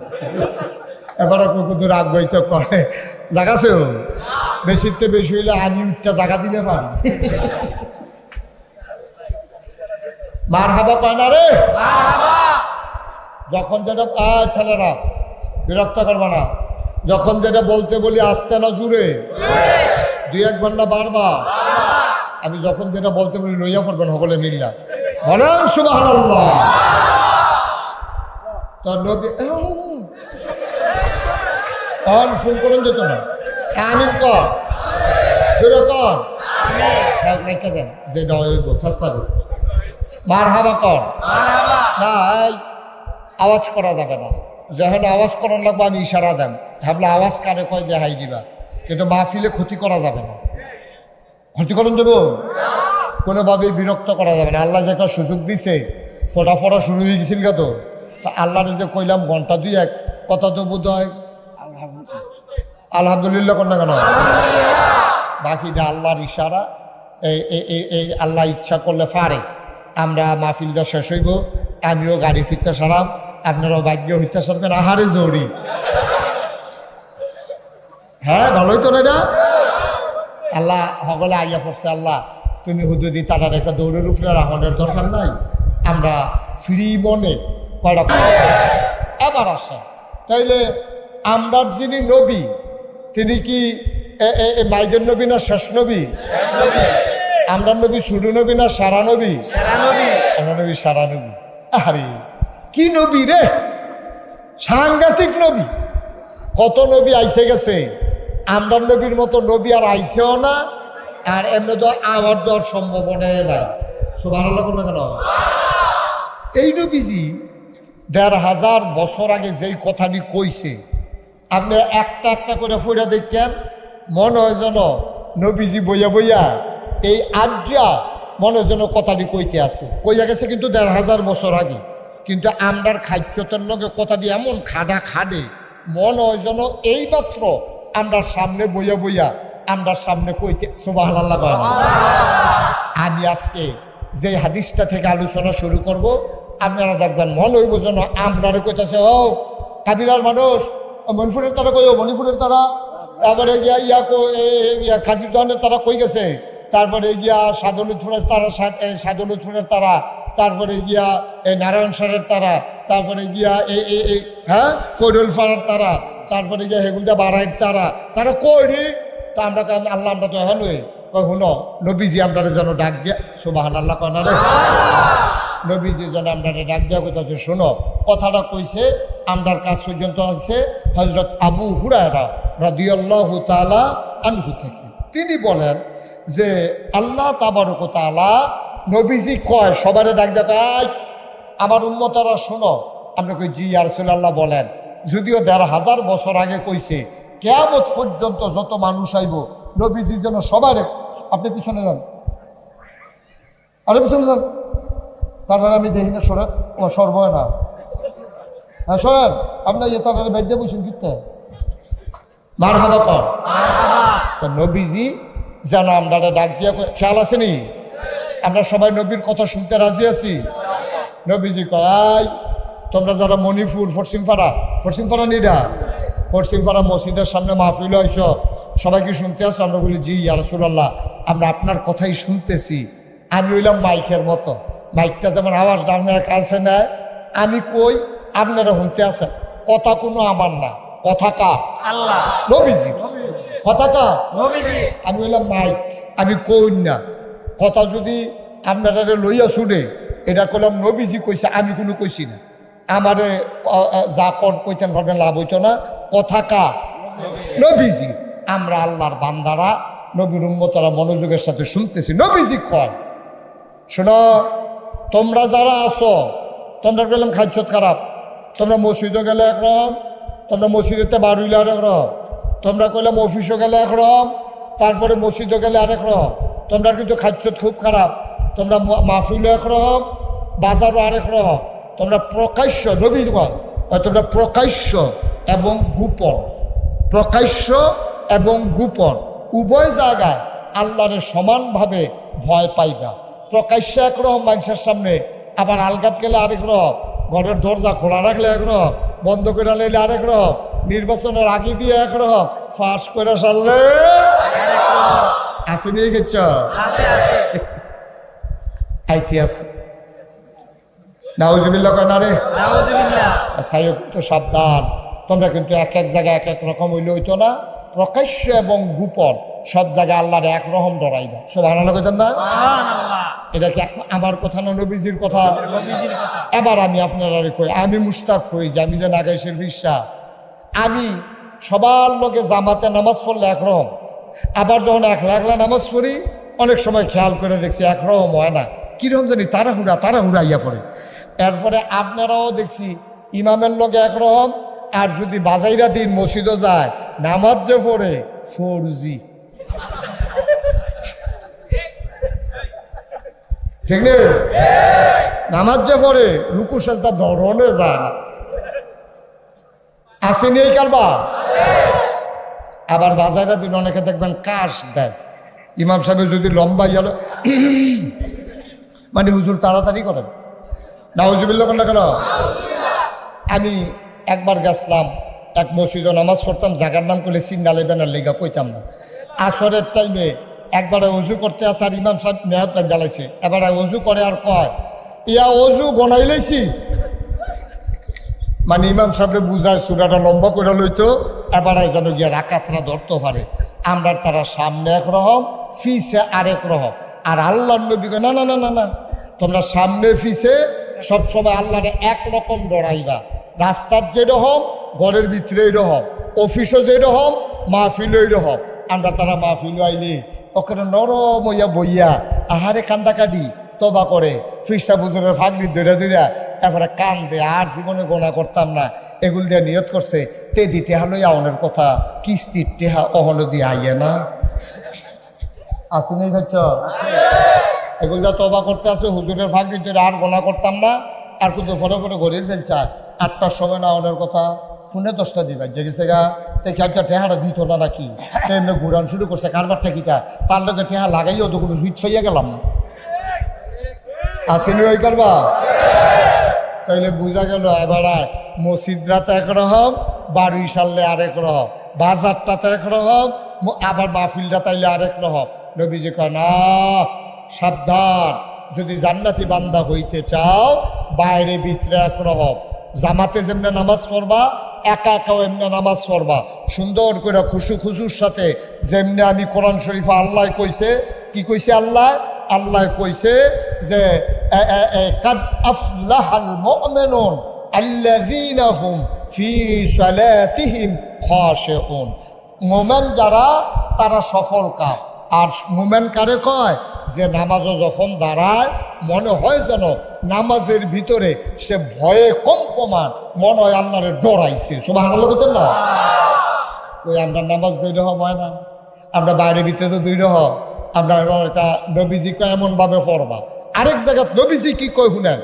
এবারে কুকুর রাগ গইতে করে জায়গা আছে, বেশিতে বেশি হইলে আমি উঠটা জায়গা দিতে পারি। মারহাবা পায় না রে, যখন যেটা ছেলেরা বিরক্ত করবে না, যখন যেটা বলতে বলি আসতে না জুড়ে 2-1 ঘন্টা বারবার, আমি যখন যেটা বলতে বলি লইয়া পড়বেন সকলে মিল্লা। বলেন সুবহানাল্লাহ। তো নবী ফোন করেন যেত না, আমিন কর, কর রেখে দেন, যেটা হইব চেষ্টা কর, মারহাবা কর না, আওয়াজ করা যাবে না। যখন আওয়াজ করার লাগবে আমি ইশারা দেন, ভাবলে আওয়াজ কারে কয় দেখাই দিবা, কিন্তু মাহফিলে ক্ষতি করা যাবে না। ক্ষতি করেন দেবো কোনোভাবেই বিরক্ত করা যাবে না। আল্লাহ যে একটা সুযোগ দিছে, ফোটা ফোটা শুরু হয়ে গেছিল তো, তা আল্লাহরে যে কইলাম ঘন্টা 2-1 কথা তো বোধ হয় আলহামদুলিল্লাহ কর না কেন, বাকিটা আল্লাহর ইশারা। এই আল্লাহ ইচ্ছা করলে পারে আমরা মাহফিলটা শেষ হইব, আমিও গাড়ি ফিরতে সারাম, আপনারাও ভাগ্য হইতে সারবেন। আহারে জরুরি হ্যাঁ ভালোই তো না এটা। আল্লাহ সকলে আইয়া পড়ছে, আল্লাহ তুমি হুদুদি তারার একটা দৌড়ের উপরে রাহনের দরকার নাই, আমরা ফ্রি মনে কয়টা এবার আসে। তাইলে আমরার যিনি নবী তিনি কি মাইদের নবী না শেষ নবী? আমরা নবী শুরু নবী না সারা নবী? আমরা নবী সারা নবী। আরে কি নবী রে, সাংঘাতিক নবী। কত নবী আইসে গেছে, আমরার নবীর মতো নবী আর আইসেও না, আর এমনি তো আবার দেওয়ার সম্ভাবনাই নাই। সুবহানাল্লাহ না কেন? এই নবীজি ১,৫০০ বছর আগে যেই কথাটি কইছে, আপনি একটা একটা করে ফইরা দেখেন, মনে হয় যেন নবীজি বইয়া বইয়া এই আজ্জা মনে হয় যেন কথাটি কইতে আছে, কইয়া গেছে কিন্তু ১,৫০০ বছর আগে। কিন্তু আমরার খাদ্যতের লগে কথাটি এমন খাডা খাডে, মনে হয় যেন এই মাত্র আমরার সামনে বইয়া বইয়া আমরার সামনে কইতে। সুবহানাল্লাহ। আমি আজকে যে হাদিসটা থেকে আলোচনা শুরু করব, আপনারা দেখবেন মনে হইব যেন আমরারে কইতেছে, ও কাবিলার মানুষ মণিপুরের তারা কই, মণিপুরের তারা, তারপরে গিয়া ইয়া খাসির দোকানের তারা কই গেছে, তারপরে গিয়া সাদুলুথপুরের তারা, সাদুলুথপুরের তারা, তারপরে গিয়া এই নারায়ণ সারের তারা, তারপরে গিয়া এই হ্যাঁ ফৈরুল ফাড়ার তারা, তারপরে গিয়া হেগুলদা বাড়াইর তারা, তারা কই রে? তো আমরা আল্লাহ আমরা তো এখন কই শুনো নবীজি আমরা যেন ডাক দিয়া। সুবহানাল্লাহ কয় না রে? নবীজি যেন আমরা ডাক দিয়া কইতাছে, শোনো কথাটা কইছে আমরার কাছ পর্যন্ত আছে হযরত আবু হুরায়রা রাদিয়াল্লাহু তাআলা আনহু থেকে। তিনি বলেন যে আল্লাহ তাবারক ওয়া তাআলা নবীজি কয় সবারে ডাক দেয়, আমার উম্মতরা শোনো। আমরা কই জি ইয়া রাসূলুল্লাহ বলেন। যদিও ১,৫০০ বছর আগে কইছে, কিয়ামত পর্যন্ত যত মানুষ আইব নবীজি যেন সবারে, আপনি পিছনে যান, আরে পিছনে যান, তারপরে আমি দেখি না সরেন, ও সরব না, হ্যাঁ সরেন, আপনার ইয়ে তার বেড দিয়ে বসেন কিনতে মারহাবা কর। নবীজি যেন আমরা ডাক দিয়া, খেয়াল আছে নি? আমরা সবাই নবীর কথা শুনতে রাজি আছি। নবীজি কয়, তোমরা যারা মণিপুর পশ্চিমপাড়া নিডা পশ্চিমপাড়া মসজিদের সামনে মাহফিল হয়েছ, সবাই কি শুনতে আছো? আমরা বলি জি ইয়া রাসূলুল্লাহ, আমরা আপনার কথাই শুনতেছি। আমি হইলাম মাইকের মতো, মাইকটা যেমন আওয়াজ আপনারা কাছে নেয়, আমি কই আপনারা শুনতে আছেন। কথা কোনো আমার না, কথা কার? আল্লাহ, নবীজি। কথা কার? নবীজি। আমি হইলাম মাইক, আমি কই না। কথা যদি আপনারা লইয়া শুনে, এটা করলাম নবীজি কইছে, আমি কোনো কইছি না। আমারে যা কইতেন ভাববেন লাভ হইতো না। কথা কার? নবীজি। আমরা আল্লাহর বান্দারা, নবীর উম্মতরা মনোযোগের সাথে শুনতেছি। নবীজি কয়, শোনো তোমরা যারা আছো, তোমরা বললাম খাদ্যত খারাপ, তোমরা মসজিদও গেলে একরকম, তোমরা মসজিদেতে বার হইলে আরেক রকম, তোমরা কইলাম অফিসও গেলে একরকম, তারপরে মসজিদও গেলে আরেক রকম। তোমরা কিন্তু খাদ্যত খুব খারাপ, তোমরা মাহফিলও একরকম, বাজারও আরেক রকম। তোমরা প্রকাশ্য, নবীর তোমরা প্রকাশ্য এবং গোপন, প্রকাশ্য এবং গোপন উভয় জায়গায় আল্লাহরে সমানভাবে ভয় পাইবা। প্রকাশ্য একরকম মানুষের সামনে, আবার আলগাত গেলে আরেক রকম, ঘরের দরজা খোলা রাখলে একরকম, বন্ধ করে নিলে আরেক রকম, নির্বাচনের আগে দিয়ে একরকম, ফাঁস করে সারলে আসে নিয়ে গেছ আইতে আছে। নাউজুবিল্লাহ কয় না রে? সাইও কিন্তু সাবধান, তোমরা কিন্তু এক এক জায়গায় এক এক রকম হইলে হইতো না। প্রকাশ্য এবং গোপন সব জায়গায় আল্লাহর একরকম ডরাইবা। সুবহানাল্লাহ কইতেন না? এটা কি আমার কথা না নবীজির কথা? এবার আমি আপনারা কই, আমি মুশতাক হই যে আমি যে নাগাইশের ফিরসা, আমি সবার লোকে জামাতে নামাজ পড়লে একরকম, আবার যখন একলা একলা নামাজ পড়ি অনেক সময় খেয়াল করে দেখছি একরকম হয় না, কিরকম জানি তাড়াহুড়া ইয়া পড়ে। এরপরে আপনারাও দেখছি ইমামের লগে একরকম, আর যদি বাজাইরা দিন মসজিদও যায় নামাজ যে পড়ে 4G, ঠিক নেই? নামাজ যে পড়ে রুকু সাজদা ধরনে যায় না, আসেনি এই কারবা। আবার বাজাইরা দিন অনেকে দেখবেন কাশ দেয়, ইমাম সাহেব যদি লম্বা গেল মানে হুজুর তাড়াতাড়ি করেন। নাউজুবিল্লাহ না কেন? আমি একবার গেছিলাম এক মসজিদে নামাজ পড়তাম, জাগার নাম করলে সিগনালে বেনার লেগা কইতাম না। আসরের টাইমে একবারে অজু করতে আসে আর ইমাম সাহেব নেহাত ব্যাগ জ্বালাইছে, এবারে অজু করে আর কয় ইয়া অজু গনাই লইছি, মানে ইমাম সাহেবরে বুঝায় সুরাটা লম্বা করে লইতো, এবারে যেন গিয়া রাকাতরা ধরতে পারে। আমরা তারা সামনে একরকম, ফিসে আরেক রকম। আর আল্লাহর নবী কয় না না না না না, তোমরা সামনে ফিসে সবসময় আল্লাহরে একরকম ডরাইবা। রাস্তার যেরকম, ঘরের ভিতরে এইরকম, অফিসও যেরকম, মাহফিলও এইরকম। আমরা তারা মাহফিল আইলে ওখানে নরম হইয়া বইয়া আহারে কান্দাকাটি তবা করে, ফিসা বুজুরের ফাগড়ি ধরে ধরে তারপরে কান দে। আর জীবনে গোনা করতাম না, এগুল দিয়ে নিয়ত করছে তেদি টেহা লইয়া অনের কথা, কিস্তির টেহা অহন দিয়ে আইয়ে না আসেনি হচ্ছ। এগুল দিয়ে তবা করতে আসে হুজুরের ফাগড়ি ধরে আর গোনা করতাম না। আর কিন্তু ফটো ফটো ঘড়ির ফেলছে 8টার সময় না অনের কথা, ফোনে 10টা দিবা জেগেছে গা দেখি একটা টেহাটা দিত না নাকি, এমনি ঘুরান শুরু করছে কারবারটা কিটা, তার লোকে টেহা লাগাইও তো কোনো জুইট ফাইয়া গেলাম আসেনি ওই কারবা। তাইলে বোঝা গেল এবারে মসজিদরাতে একরকম, বাড়ি সারলে আরেক রকম, বাজারটাতে একরকম, আবার মাহফিলটা তাইলে আরেক রকম। নবীজি কয় না, সাবধান, যদি জান্নাতি বান্দা হইতে চাও বাইরে ভিতরে একরকম। জামাতে যেমনি নামাজ পড়বা, একা একাও এমনি নামাজ পড়বা, সুন্দর করে খুশু খুশুর সাথে। যেমনি আমি কোরআন শরীফে আল্লাহ কইছে, কি কইছে আল্লাহ? আল্লাহ কইছে যে কাদ আফলাহাল মুমিনুন আল্লাযীনা হুম ফি সালাতিহিম খাশিউন। মুমিন যারা তারা সফল কাম। আর মুমিন কারে কয়? যে নামাজও যখন দাঁড়ায় মনে হয় যেন নামাজের ভিতরে সে ভয়ে কম্পমান, মনে হয় আল্লাহরে ডরাইছে। সুবহানাল্লাহ বলতেন না? ওই আমরা নামাজ দুই রকম হয় না, আমরা বাইরে ভিতরে তো দুই রকম। আমরা একটা নবীজি কয় এমনভাবে পড়বা। আরেক জায়গায় নবীজি কি কয় শুনেন,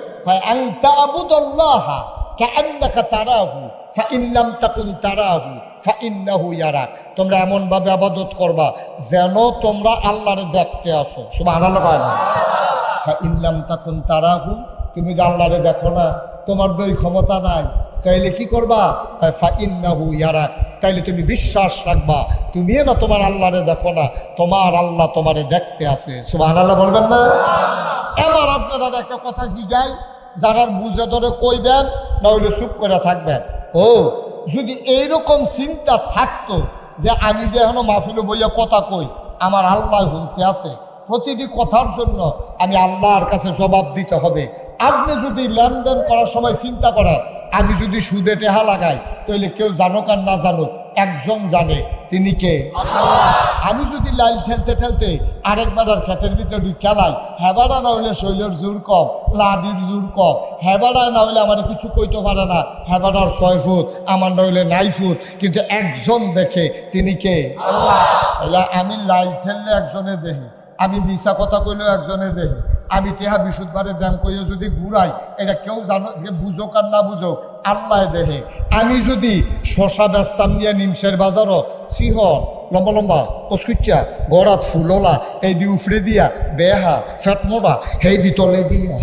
আনতা আবুদুল্লাহা কাআন্নাকা তারাহু ফাইন লাম তাকুন তারাহু ফাইন্নাহু ইয়ারাক। তোমরা এমনভাবে ইবাদত করবা যেন তোমরা আল্লাহরে দেখতে আসো। সুবহানাল্লাহ কয় না? ফাইন লাম তাকুন তারাহু, তুমি যে আল্লাহরে দেখো না, তোমার দই ক্ষমতা নাই, তাইলে কি করবা? ফাইন্নাহু ইয়ারাক, তাইলে তুমি বিশ্বাস রাখবা তুমিও না তোমার আল্লাহরে দেখো না, তোমার আল্লাহ তোমারে দেখতে আছে। সুবহানাল্লাহ বলবেন না? এবার আপনারা একটা কথা জিগাই, যারা বুঝে ধরে কইবেন, না হইলে চুপ করে থাকবেন। ও যদি এইরকম চিন্তা থাকতো যে আমি যে এখনো মাহফিলে বইয়া কথা কই, আমার আল্লাহ শুনতে আছে, প্রতিটি কথার জন্য আমি আল্লাহর কাছে জবাব দিতে হবে। আপনি যদি লেনদেন করার সময় চিন্তা করেন আমি যদি সুদে টেহা লাগাই, তাহলে কেউ জানুক আর না জানুক একজন জানে, তিনি কে? আমি যদি লাইল ঠেলতে ঠেলতে আরেকবার ক্ষেতের ভিতরে খেলাই, হেবাড়া না হইলে শৈলের জোর কম, লাডির জোর কম, হেবাড়া না হইলে আমার কিছু কইতে পারে না, হেবাড়ার 6 ফুট, আমার না হইলে 9 ফুট, কিন্তু একজন দেখে, তিনি কে? আল্লাহ। আমি লাইল ঠেললে একজনে দেখি, আমি মিশা কথা কইলেও একজনে দেখি, আমি টেহা বিশুদ্ধবারে ব্যায়াম করিও যদি ঘুরাই, এটা কেউ জানো যে বুঝোক আর না বুঝোক আল্লাহ দেখে। আমি যদি শশা বেচতাম নিয়ে নিমসের বাজারও সিহর লম্বা লম্বা কচকুচ্চা গড়াত ফুললা এই দি উফরে দিয়া বেহা ফ্যাট মোড়া সেই দি তলে দিয়া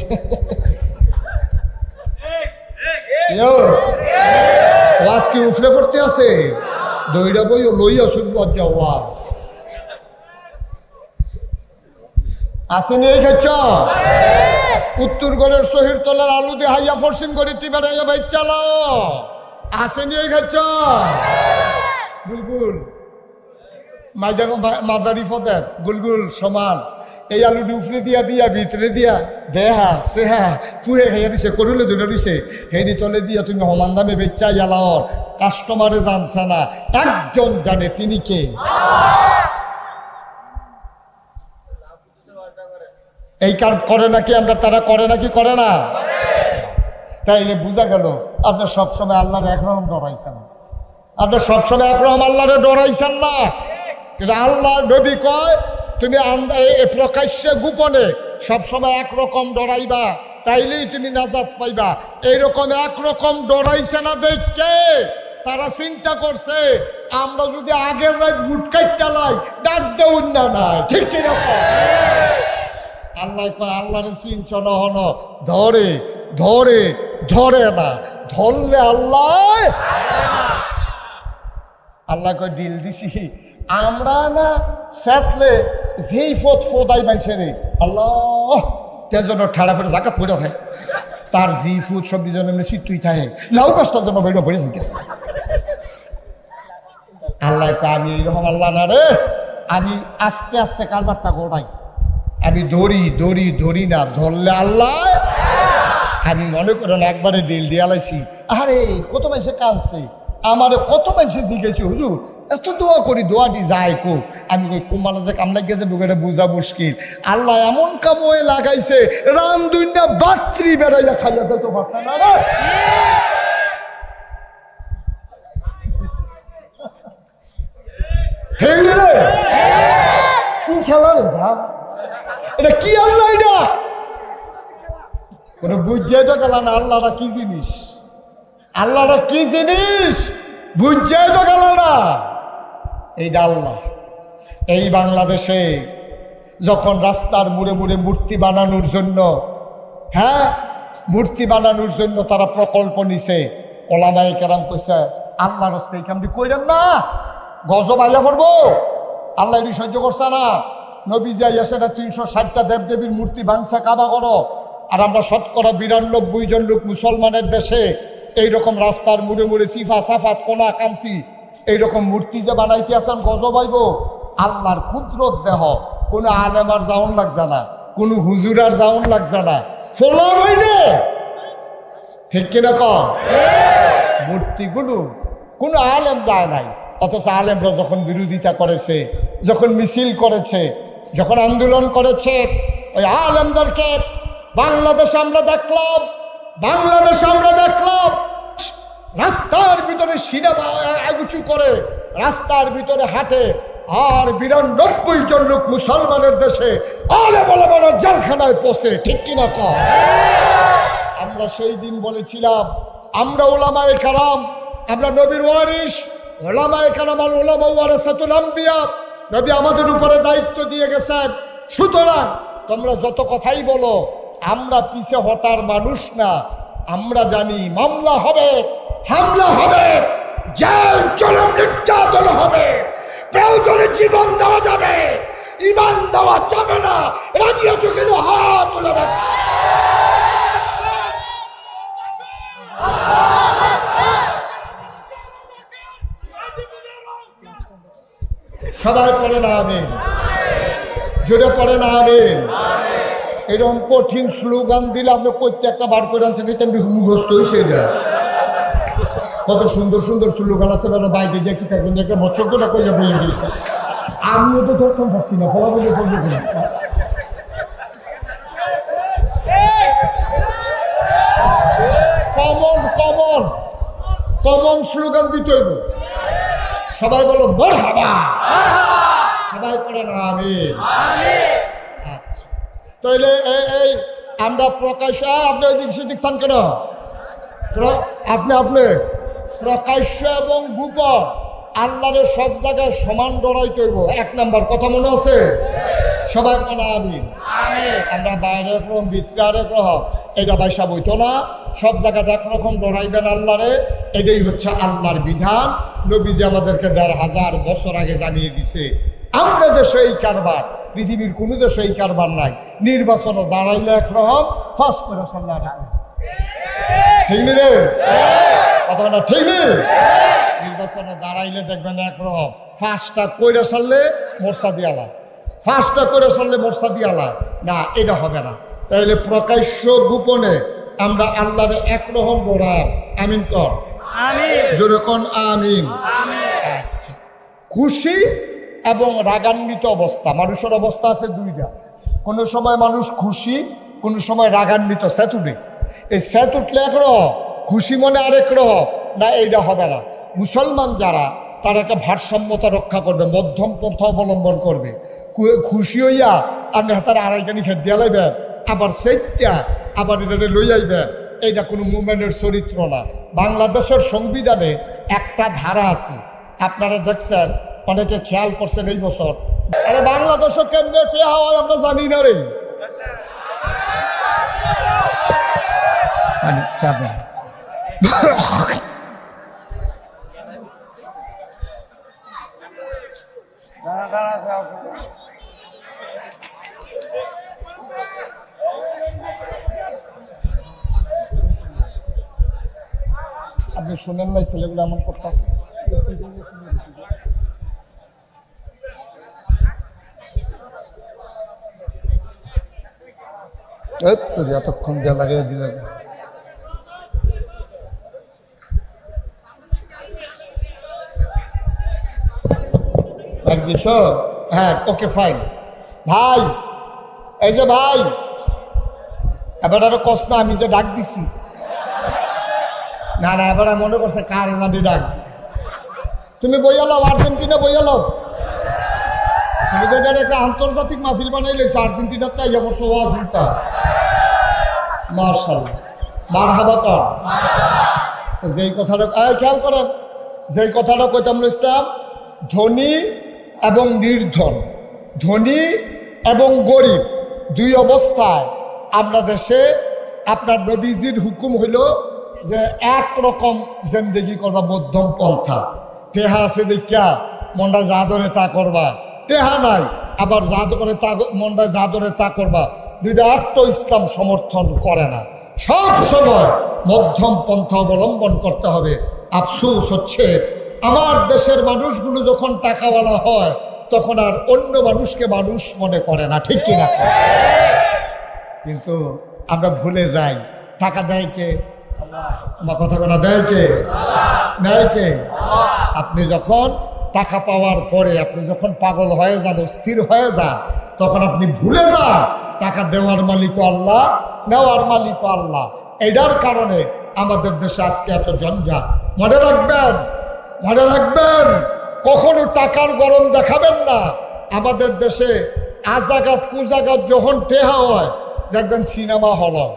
ওয়াজ কি উফরে পড়তে আছে? দইরা বইও লইয়া শুনবো যা ওয়াজ আসেনি এই খেচ্ছ উত্তর গড়ের শহীদ তলার আলু দিয়ে হাইয়া ফরসিন করে টিপাটাইয়া বাইক চালাও। আসেনি এই খেচ্ছ গুলগুল মাইদা মাঝারি ফদের গুলগুল সমান এই আলু উফরে দিয়া দিয়া ভিতরে দিয়া দেহা সেহা ফুয়ে খাইয়া দিছে করলে ধরে দিছে হেডি তলে দিয়া তুমি সমান দামে বেচা ইয়ালাওর কাস্টমারে জানছে না, একজন জানে, তিনি কে? এই কার করে নাকি আমরা, তারা করে নাকি করে না? তাইলে বোঝা গেল আপনার সবসময় আল্লাহরে একরকম ডরাইছেন, আপনার সবসময় একরকম আল্লাহরে ডরাইছেন না। কিন্তু আল্লাহ নবী কয় তুমি প্রকাশ্যে গোপনে সবসময় একরকম ডরাইবা, তাইলেই তুমি নাজাত পাইবা। এইরকম একরকম ডরাইছে না দেখে তারা চিন্তা করছে আমরা যদি আগের রাত গুটকাই চালাই ডাক দেউন না নাই, ঠিক কিরকম? আল্লাহ কয় আল্লাহরে চিনছ নহন, ধরে ধরে ধরে না, ধরলে আল্লাহ আল্লাহ কয় ডিল দিছি আমরা না সেতলে যেই ফোদাই মানছে রে আল্লাহ তেজন ঠাড়া ফেটে জাকাত পড়ে থাকে তার জি ফুট সবজি যেন এমনি তুই থাকে লাউ গাছটা যেন বেড়ে পড়েছি আল্লাহ কয় আমি এইরকম আল্লাহ না রে, আমি আস্তে আস্তে কারবারটা গোড়াই, আমি দড়ি না ধরলে আল্লাহ। আমি মনে করেন একবারে ডিল দিয়ে আলাইছি। আরে কত মানুষে কাঁদছে, আমার কত মানুষে জিজ্ঞেস হুজুর এত দোয়া করি দোয়াটি যায় কো, আমি কই কোমালা যে কাম লাগিয়েছে বুকেটা বোঝা মুশকিল। আল্লাহ এমন কাম হয়ে লাগাইছে রান দুইটা বাচ্চি বেড়াইয়া খাইয়া যেতে পারছে না রে। কি খেলা রে ভাব, এটা কি আল্লাহ, এটা কোন বুঝাই তো গেল না আল্লাহটা কি জিনিস, আল্লাহটা কি জিনিস বুঝাই তো গেল না। এইটা আল্লাহ। এই বাংলাদেশে যখন রাস্তার মুড়ে মুড়ে মূর্তি বানানোর জন্য, হ্যাঁ মূর্তি বানানোর জন্য তারা প্রকল্প নিছে, ওলামায়ে কেরাম কইছে আল্লাহর রাস্তায় কামটি কইরেন না, গজব আইয়া পড়বো। আল্লাহ এটি সহ্য করছে না। নবী যাইয়া সেটা 360টা দেবদেবীর মূর্তি ভাঙছে কাবা করো, আর আমরা 92% জন লোক মুসলমানের দেশে এইরকম রাস্তার মুড়ে মুড়ে সিফা সাফাত কোনা কামসি এইরকম মূর্তি যে বানাইতে আছেন গজব আইব। আল্লাহর কুদরত দেহ, কোনো আলেমার জাউন লাগছে না, কোনো হুজুরার জাউন লাগছে না, ফলো হইনে ঠিক কিনা কম মূর্তিগুলো কোনো আলেম যায় নাই। অথচ আলেমরা যখন বিরোধিতা করেছে, যখন মিছিল করেছে, যখন আন্দোলন করেছে, ওই আলেমদেরকে বাংলাদেশে আমরা দেখলাম রাস্তার ভিতরে সিনেমা উঁচু করে রাস্তার ভিতরে হাঁটে, আর 92 জন লোক মুসলমানের দেশে আলে বলে বলে জেলখানায় পৌঁছে ঠিক কিনা কম। আমরা সেই দিন বলেছিলাম আমরা উলামায়ে কেরাম, আমরা নবীর ওয়ারিস, ওলামায়ে কেরাম আল উলামা ওয়ারাসাতুল আম্বিয়া, নবী আমাদের উপরে দায়িত্ব দিয়ে গেছেন। সুতরাং তোমরা যত কথাই বলো, আমরা পিছে হটার মানুষ না। আমরা জানি মামলা হবে, হামলা হবে, জেল জুলুম নির্যাতন হবে, প্রয়োজনে জীবন দেওয়া যাবে, ঈমান দেওয়া যাবে না। রাজি আছো কিনা হাত তুলে দেখা। সবাই পড়ে না আমিন, জোরে পড়ে না আমিন। এরকম কঠিন স্লোগান দিলে আপনি প্রত্যেকটা বার করে আনছেন, এটা মুখস্থ হয়েছে। এটা কত সুন্দর সুন্দর স্লোগান আছে, বাইরে দিয়ে কি থাকবেন একটা বছরটা করে বইয়ে দিয়েছে। আমিও তো ধরতাম পারছি না, ফলাফল করবো কিনা। কমন স্লোগান দিতে হইব। সবাই বলো মারহাবা, সবাই পড়ে না আমিন। আচ্ছা, তাহলে এই আমরা প্রকাশ্য, আপনি ওইদিক সেদিক চান কেন? আপনি প্রকাশ্য এবং গোপন আল্লাহরের সব জায়গায় সমান ডরাই তৈব। 1 নাম্বার কথা মনে আছে? সবাই পড়ে আমিন। আমরা বাইরে একরকম ভিতরে আরেক রকম, এটা বাইসা বইতো না। সব জায়গাতে একরকম ডরাইবেন আল্লাহরে, এটাই হচ্ছে আল্লাহর বিধান। নবীজি আমাদেরকে 1500 বছর আগে জানিয়ে দিছে। আমরা দেশে এই কারবার, পৃথিবীর কোনো দেশে এই কারবার নাই। নির্বাচনও দাঁড়াইলে একরকম, ফাঁস করে সাল্লাহ ঠিক নি রে কথাটা, ঠিক নি? নির্বাচনে দাঁড়াইলে দেখবেন একরকম, ফাঁসটা কইরা সারলে মোর্চা দিয়ালা, ফাঁসটা করে সারলে মোর্চা দিয়ালা না, এটা হবে না। তাইলে প্রকাশ্য গোপনে আমরা আল্লাহর একরকম ডরাই। আমিন কর, জোরে কোন আমিন। আচ্ছা, খুশি এবং রাগান্বিত অবস্থা, মানুষের অবস্থা আছে দুইটা। কোনো সময় মানুষ খুশি, কোনো সময় রাগান্বিত। সেতুটে এই সেত উঠলে একরকম, খুশি মনে আরেক রকম না, এইটা হবে না। মুসলমান যারা, তারা একটা ভারসাম্যতা রক্ষা করবে, মধ্যম পন্থা অবলম্বন করবে। খুশি হইয়া আপনি হাতার আড়াইখানি খেত দিয়া লাইবেন, আবার সেইটা আবার এটা লই আইবেন, এইটা কোনো মুভমেন্টের চরিত্র না। বাংলাদেশের সংবিধানে একটা ধারা আছে, আপনারা দেখছেন, অনেকে খেয়াল করছেন এই বছর। আরে বাংলাদেশও কেন্দ্রে কে হয় আমরা জানি না রে। আপনি শুনেন নাই ছেলেগুলো এমন করতেছে? এতক্ষণ দিয়ে লাগিয়ে দিলেন। হ্যাঁ, ওকে ফাইন। ভাই, এই যে ভাই, এবার আরো কস না আমি যে ডাক দিছি। না না, এবার মনে করছে কার জানি ডাক। তুমি বইয়া লাও, আর্জেন্টিনা বইয়া লাও। তুমি তো এটা একটা আন্তর্জাতিক মাহফিল বানাই লেছো, আর্জেন্টিনার তাই যাবো সোয়াজুলটা। মার্শাল্লাহ, মারহাবা কর। যেই কথাটা খেয়াল করেন, যেই কথাটা কইতাম ইসলাম, ধনী এবং নির্ধন, ধনী এবং গরিব দুই অবস্থায় আমরা দেশে আপনার নবীজির হুকুম হইল যে একরকম জিন্দেগি করবা, মধ্যম পন্থা। টেহা আছে দেখিয়া মনটা যা ধরে তা করবা, টেহা নাই আবার যা করে তা মনটা যা ধরে তা করবা। দুইটা একটা ইসলাম সমর্থন করে না। সব সময় মধ্যম পন্থা অবলম্বন করতে হবে। আফসোস হচ্ছে আমার দেশের মানুষগুলো যখন টাকাওয়ালা হয় তখন আর অন্য মানুষকে মানুষ মনে করে না, ঠিক কিনা? কিন্তু আমরা ভুলে যাই টাকা দেয় কে? আমার কথা বলা দেয় কে? নেয় কে? আপনি যখন টাকা পাওয়ার পরে আপনি যখন পাগল হয়ে যান, স্থির হয়ে যান, তখন আপনি ভুলে যান টাকা দেওয়ার মালিকও আল্লাহ, নেওয়ার মালিকও আল্লাহ। এটার কারণে আমাদের দেশে আজকে এত জঞ্জাট। মনে রাখবেন, মনে রাখবেন, কখনো টাকার গরম দেখাবেন না। আমাদের দেশে আজাগাত কুজাগাত যখন টেহা হয় দেখবেন সিনেমা হল হয়।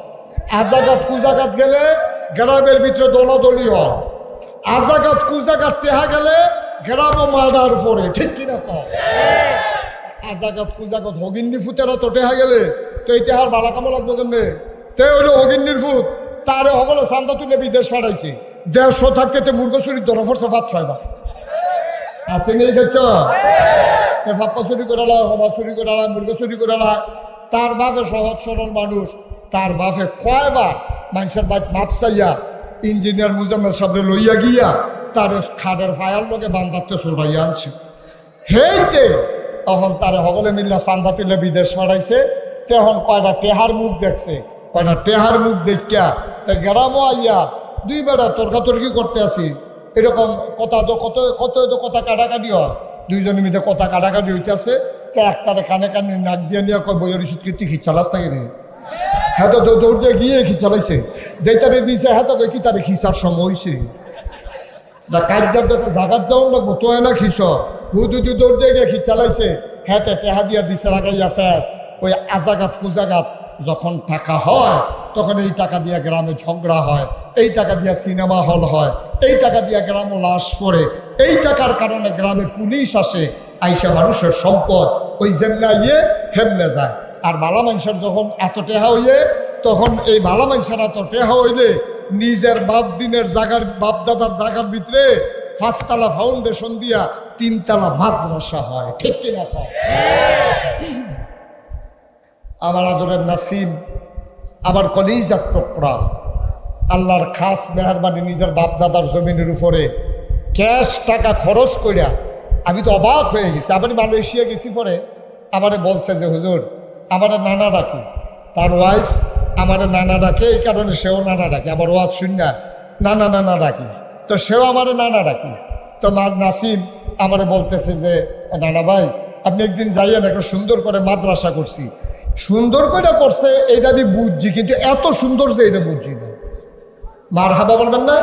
আজাগাত কুজাগাত গেলে গ্রামের ভিতরে দৌড়াদৌড়ি হয়। আজাগাত কুজাগাত টেহা গেলে গ্রামও মার্ডার পড়ে, ঠিক কিনা? আজাগাত কুজাগাত হগিন্নি ফুতেরা তো টেহা গেলে তো এই টেহার বালা কামো লাগবো কেমনে? তে হইলো হগিন্নির ফুত, তারে হগলে চান্দা তুলে বিদেশ পাঠাইছে। 150 থাকতে মুরগ চুরি ধরা পড়ছে 5-6 বার। আছে নিয়ে গেছ ফাপ্পা চুরি করালা, হবা চুরি করালা, মুরগ চুরি করালা। তার বাপে সহজ সরল মানুষ, তার বাপে কয়বার মানুষের বাদ মাপ চাইয়া ইঞ্জিনিয়ার মুজাম্মেল সাহেবরে লইয়া গিয়া তার খাটের ফায়ার লোকে বান্ধাতে চড়াইয়া আনছে। হেইতে তখন তারে হগলে মিল্লা চান্দা তুলে বিদেশ পাঠাইছে। তখন কয়টা টেহার মুখ দেখছে, কয়টা টেহার মুখ দেখিয়া গ্রামও আইয়া 2 বেড়া তর্কাতর্কি করতে আসি। এরকম কথা তো কত কত তো কথা কাটাকাটি হয়, 2 জনের মধ্যে কথা কাটাকাটি হইতেছে। তো একটারে কানে কানে নাক দিয়ে নিয়ে কয় বইয়ের ওষুধ কীর্তি খিচালাস থাকে নি। হ্যাঁ তো দৌড় দিয়ে গিয়ে খিচালাইছে, যেটারে দিয়েছে হ্যাঁ তো কি তারে খিচার সময় হয়েছে না। কাজের জাগাত যাওয়ার লাগবো তো না খিস হুদু দৌড় দিয়ে গিয়ে খিচালাইছে। হ্যাঁ তো টেহা দিয়া দিছে লাগাইয়া ফ্যাস। ওই আজাগাত কুজাগাত যখন টাকা হয় তখন এই টাকা দিয়ে গ্রামে ঝগড়া হয়, এই টাকা দিয়ে সিনেমা হল হয়, এই টাকা দিয়ে গ্রামে লাশ পড়ে, এই টাকার কারণে গ্রামে পুলিশ আসে, আইসা মানুষের সম্পদ ওই যেমনে ইয়ে হেমনে যায়। আর বালা মানুষের যখন এত টেহা হইয়ে তখন এই বালা মানুষের এত টেহা হইলে নিজের বাপ দিনের জায়গার বাপ দাদার জায়গার ভিতরে 5 তলা ফাউন্ডেশন দিয়া 3 তলা মাদ্রাসা হয়, ঠিক কিনা? আমার আদরের নাসিব, আমার কলিজার টুকরা, আল্লাহর খাস মেহরবানি নিজের বাপ দাদার জমিনের উপরে ক্যাশ টাকা খরচ করিয়া আমি তো অবাক হয়ে গেছি। আবার মালয়েশিয়া গেছি পরে আমারে বলছে যে হুজুর আমার নানা ডাকি, তার ওয়াইফ আমার নানা ডাকে, এই কারণে সেও নানা ডাকে। আমার ওয়াজ শুন না নানা নানা ডাকি, তো সেও আমার নানা ডাকি। তো নাসিম আমারে বলতেছে যে নানা ভাই আপনি একদিন যাইয়েন, একটা সুন্দর করে মাদ্রাসা করছি। সুন্দর করে করছে এইটা আমি বুঝছি, কিন্তু এত সুন্দর যে এটা বুঝছি না। মারহাবা বলবেন না?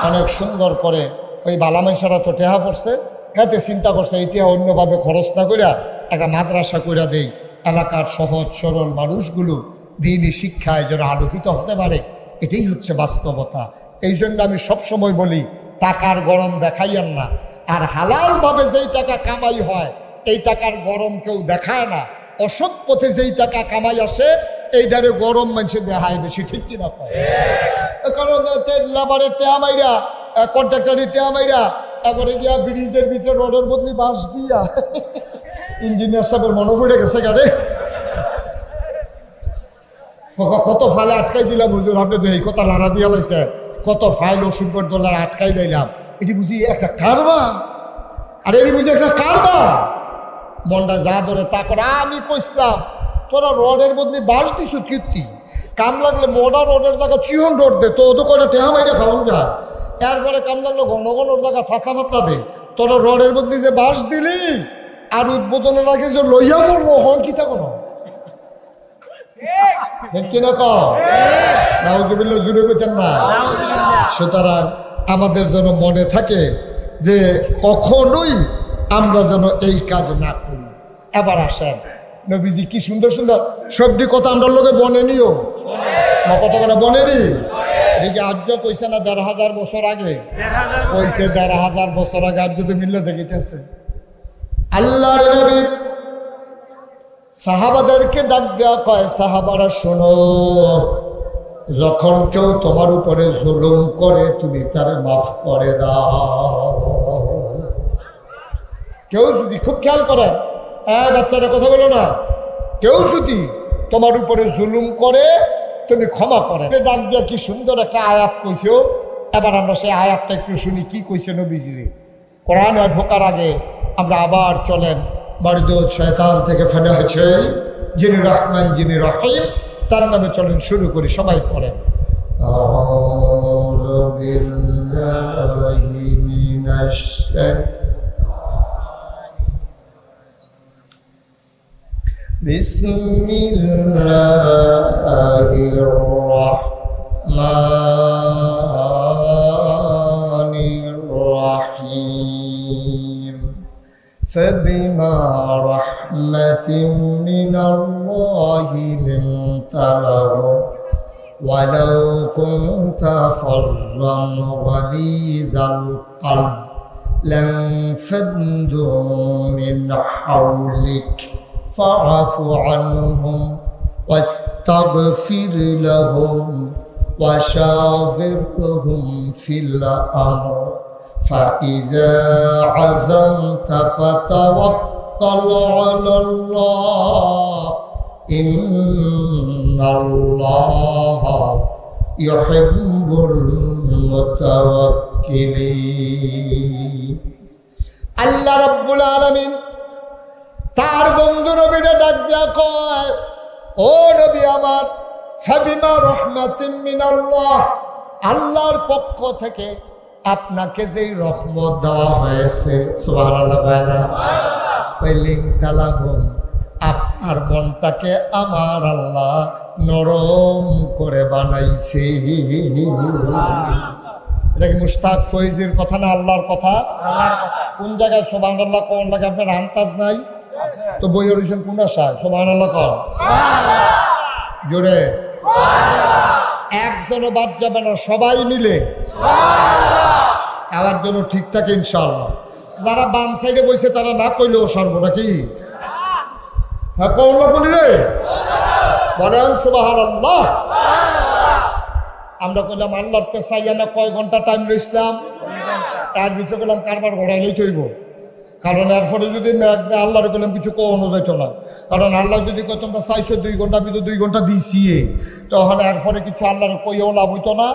অনেক সুন্দর করে ওই বালা মানুষেরা তো টেহা পড়ছে, হাতে চিন্তা করছে এইটা অন্যভাবে খরচ না করিয়া একটা মাদ্রাসা কইরা দেই, এলাকার সহজ সরল মানুষগুলো দিনই শিক্ষায় যেন আলোকিত হতে পারে। এটাই হচ্ছে বাস্তবতা। এই জন্য আমি সবসময় বলি টাকার গরম দেখাইয়েন না। আর হালালভাবে যেই টাকা কামাই হয় এই টাকার গরম কেউ দেখায় না। অসৎ পথে যেই টাকা কামাই আসে এইটারে গরম মানুষে দেখায় বেশি, ঠিক কিনা? কারণ লেবারের টেহা মাইরা, কন্ট্রাক্টারের টেহা মাইরা তারপরে গিয়া ব্রিজের ভিতরে রোডের বদলি বাঁশ দিয়া ইঞ্জিনিয়ার সাহেবের মনে পড়ে গেছে গাড়ে কত ফাইল আটকাই দিলাম হুজুর, আপনি তো এই কথা লাড়া দিয়া লাইছে, কত ফাইল ওষুধ ডলার আটকাই দিলাম, এটি বুঝি একটা কারবা, আর এটি বুঝি একটা কারবা। মনটা যা ধরে তা করে আমি কইসলাম তোরা রডের বদলে বাঁশ দিস কীর্তি, কাম লাগলে মোডা রোডের জায়গা চিহন রোড দে, তো তো করে টেহা মাইটা খাওয়ান যায়। এরপরে কাম লাগলো ঘন ঘন জায়গা ফাঁকা ফাঁকা দে, তোরা রডের বদলে যে বাঁশ দিলি আর উদ্বোধনের আগে যে লইয়া পড়লো হন কি তা কোনো কিনা কাউজুবিল্লা জুড়ে পেতেন না। সুতরাং আমাদের যেন মনে থাকে যে কখনোই আমরা যেন এই কাজ না করি। এবার আসেন নবীজি কি সুন্দর সুন্দর সবটি কথা আমরা লোকে বনেনিও না, কত কথা বনেনি। এদিকে আর্য কইছে না ১৫০০ বছর আগে, কইছে ১৫০০ বছর আগে আর্য তো মিললে জেগেছে। আল্লাহর নবী সাহাবাদেরকে ডাক দেওয়া কয়, সাহাবারা শোনো, যখন কেউ তোমার উপরে জুলুম করে তুমি তারে মাফ করে দাও। কেউ যদি, খুব খেয়াল করেন বাচ্চারা কথা বলো না, কেউ যদি তোমার উপরে জুলুম করে তুমি ক্ষমা করে। ডাক দিয়া কি সুন্দর একটা আয়াত কইছো। এবার আমরা সেই আয়াতটা একটু শুনি কি কইছে নবীজি। কোরআনে ঢোকার আগে আমরা আবার চলেন মারদুদ শয়তান থেকে ফেলে হয়েছে যিনি রহমান যিনি রহিম, তার নামে চলেন শুরু করি, সবাই পড়েন। আউযু বিল্লাহি মিনাশ বিসমিল্লাহির রাহমানির রাহিম। فبما رحمة من الله لنت لهم ولو كنت فظا غليظ القلب لانفضوا من حولك فاعف عنهم واستغفر لهم وشاورهم في الأمر فإذا عزمت فتوكل على الله إن الله يحب المتوكلين। আল্লাহ রাব্বুল আলামিন তার বন্ধু নবীরে ডাক দিয়া কয়, ও নবী আমার, ফাবিমা রাহমাতিন মিনাল্লাহ, আল্লাহর পক্ষ থেকে আপনাকে যেই রহমত দেওয়া হয়েছে, সুবহানাল্লাহ বলেন, ওয়াইলিন তালাহুম, আপনার মনটাকে আমার আল্লাহ নরম করে বানাইছে। এটা কি মুশতাক ফয়জির কথা না আল্লাহর কথা? কোন জায়গায় সুবহানাল্লাহ কোন লাগে আপনার আন্তাজ নাই তো বই হইছেন কোন আশায়? সুবহানাল্লাহ কর জোরে, একজনও বাদ যাবে না, সবাই মিলে আমার জন্য ঠিক থাকে ইনশাআল্লাহ। যারা বাম সাইডে বসে তারা না কইলেও সর্ব নাকি? হ্যাঁ কৌলা বলিলে বলেন সুবহানাল্লাহ। আমরা কইলাম আল্লাহর পেছাইয়া না কয় ঘন্টা টাইম লইছিলাম, তার ভিতরে গেলাম কারবার ঘোরাইলেই তৈব। কারণ এরপরে যদি আল্লাহর কইলাম কিছু কখনো যাইতো না, কারণ আল্লাহ যদি কয় তোমরা চাইছো 2 ঘন্টা, আমি তো 2 ঘন্টা দিয়েছি, তখন এরপরে কিছু আল্লাহর কইও লাভ হইতো না।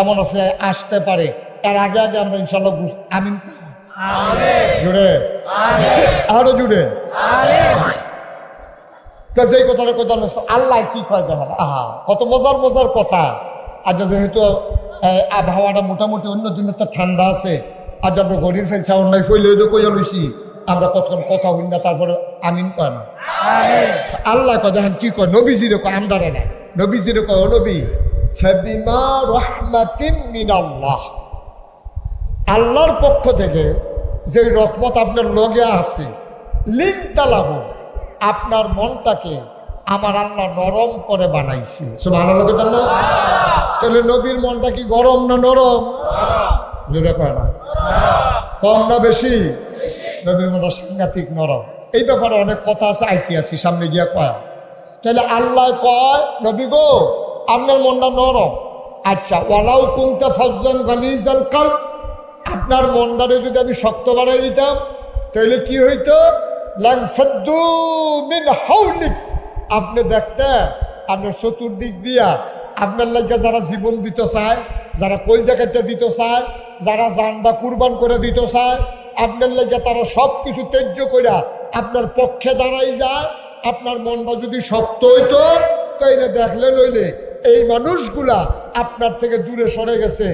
এমন আছে আসতে পারে, তার আগে আগে আমরা ইনশাল্লাহ আমিন জুড়ে আরো জুড়ে সেই কথাটা কথা আল্লাহ কি কয় দেখেন, আহা কত মজার মজার কথা। আজ যেহেতু আবহাওয়াটা মোটামুটি অন্য দিনের তো ঠান্ডা আছে, আজ আমরা ঘড়ির ফেলছি অন্যায় ফইলে কইয়া লইছি আমরা কতক্ষণ কথা হই না, তারপরে আমিন কয় না। আল্লাহ কয় দেখেন কি কয়, নবীজিরে কয়, আমরা না, নবীজিরে কয়, ও নবী ফাবিমা রাহমাতিন মিনাল্লাহ, আল্লাহর পক্ষ থেকে যে রহমত আপনার লগে আছে, লিনতালাহু, আপনার মনটাকে আমার আল্লাহ নরম করে বানাইছে। সুবহানাল্লাহ। তাহলে নবীর মনটা কি গরম না নরম? জোরে কয় না, কম না বেশি? নবীর মনটা সাংঘাতিক নরম। এই ব্যাপারে অনেক কথা আছে, আইতে আছি সামনে গিয়া কয়। তাহলে আল্লাহ কয়, নবী গো আপনার মনটা নরম, আচ্ছা ওয়ালাউ কুনতা ফাজ্জান গালিজাল কলব, আপনার মনটারে যদি আমি শক্ত বানাই দিতাম তাহলে কি হইতো, লানফাদ্দু মিন হাওলিক, আপনি দেখতে আপনার চতুর্দিক দিয়া আপনার লাগে যারা জীবন দিতে চায়, যারা কলজা কেটে দিতে চায়, যারা জানটা কুরবান করে দিতে চায়, আপনার লাগে তারা সব কিছু ত্যায্য কইরা আপনার পক্ষে দাঁড়াই যায়। আপনার মনটা যদি শক্ত হইতো তাইলে দেখলে লইলে এই মানুষগুলা আপনার থেকে দূরে সরে গেছে,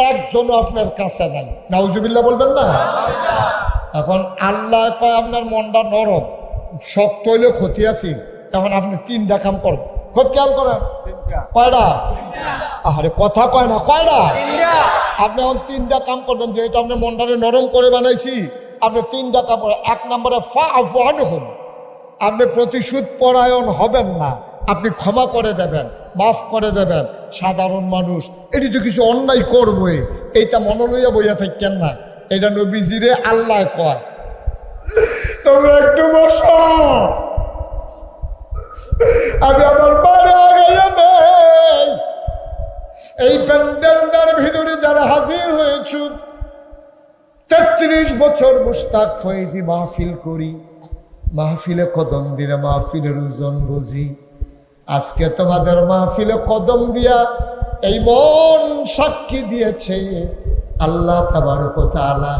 একজনও আপনার কাছে নাই। নাউজুবিল্লাহ বলবেন না? এখন আল্লাহ কয় আপনার মনটা নরম, শক্ত হইলে ক্ষতি আছে। এখন আপনি 3টা কাম করবেন, খুব খেয়াল করেন। কয়টা? আরে কথা কয় না, কয়টা? আপনি এখন 3টা কাম করবেন, যেহেতু আপনি মনটারে নরম করে বানাইছি। আপনি 3টা কাম করেন। 1 নম্বরে ফাআফু আনহুম, আপনি প্রতিশোধ পরায়ণ হবেন না, আপনি ক্ষমা করে দেবেন, মাফ করে দেবেন। সাধারণ মানুষ এটি তো কিছু অন্যায় করবে, এইটা মনে লইয়া বইয়া থাকেন না। এটা নবীজিরে আল্লাহ কয়, তোমরা একটু বসো, আমি আমার বারে আগাইয়া দেই। এই প্যান্ডেলটার ভিতরে যারা হাজির হয়েছ, 33 বছর মুশতাক ফয়েজি মাহফিল করি, মাহফিলে কদম দিলে মাহফিলের ওজন বুঝি। আজকে তোমাদের মাহফিলে কদম দিয়া এই মন সাক্ষী দিয়েছে, আল্লাহ তাবারক ওয়া তাআলা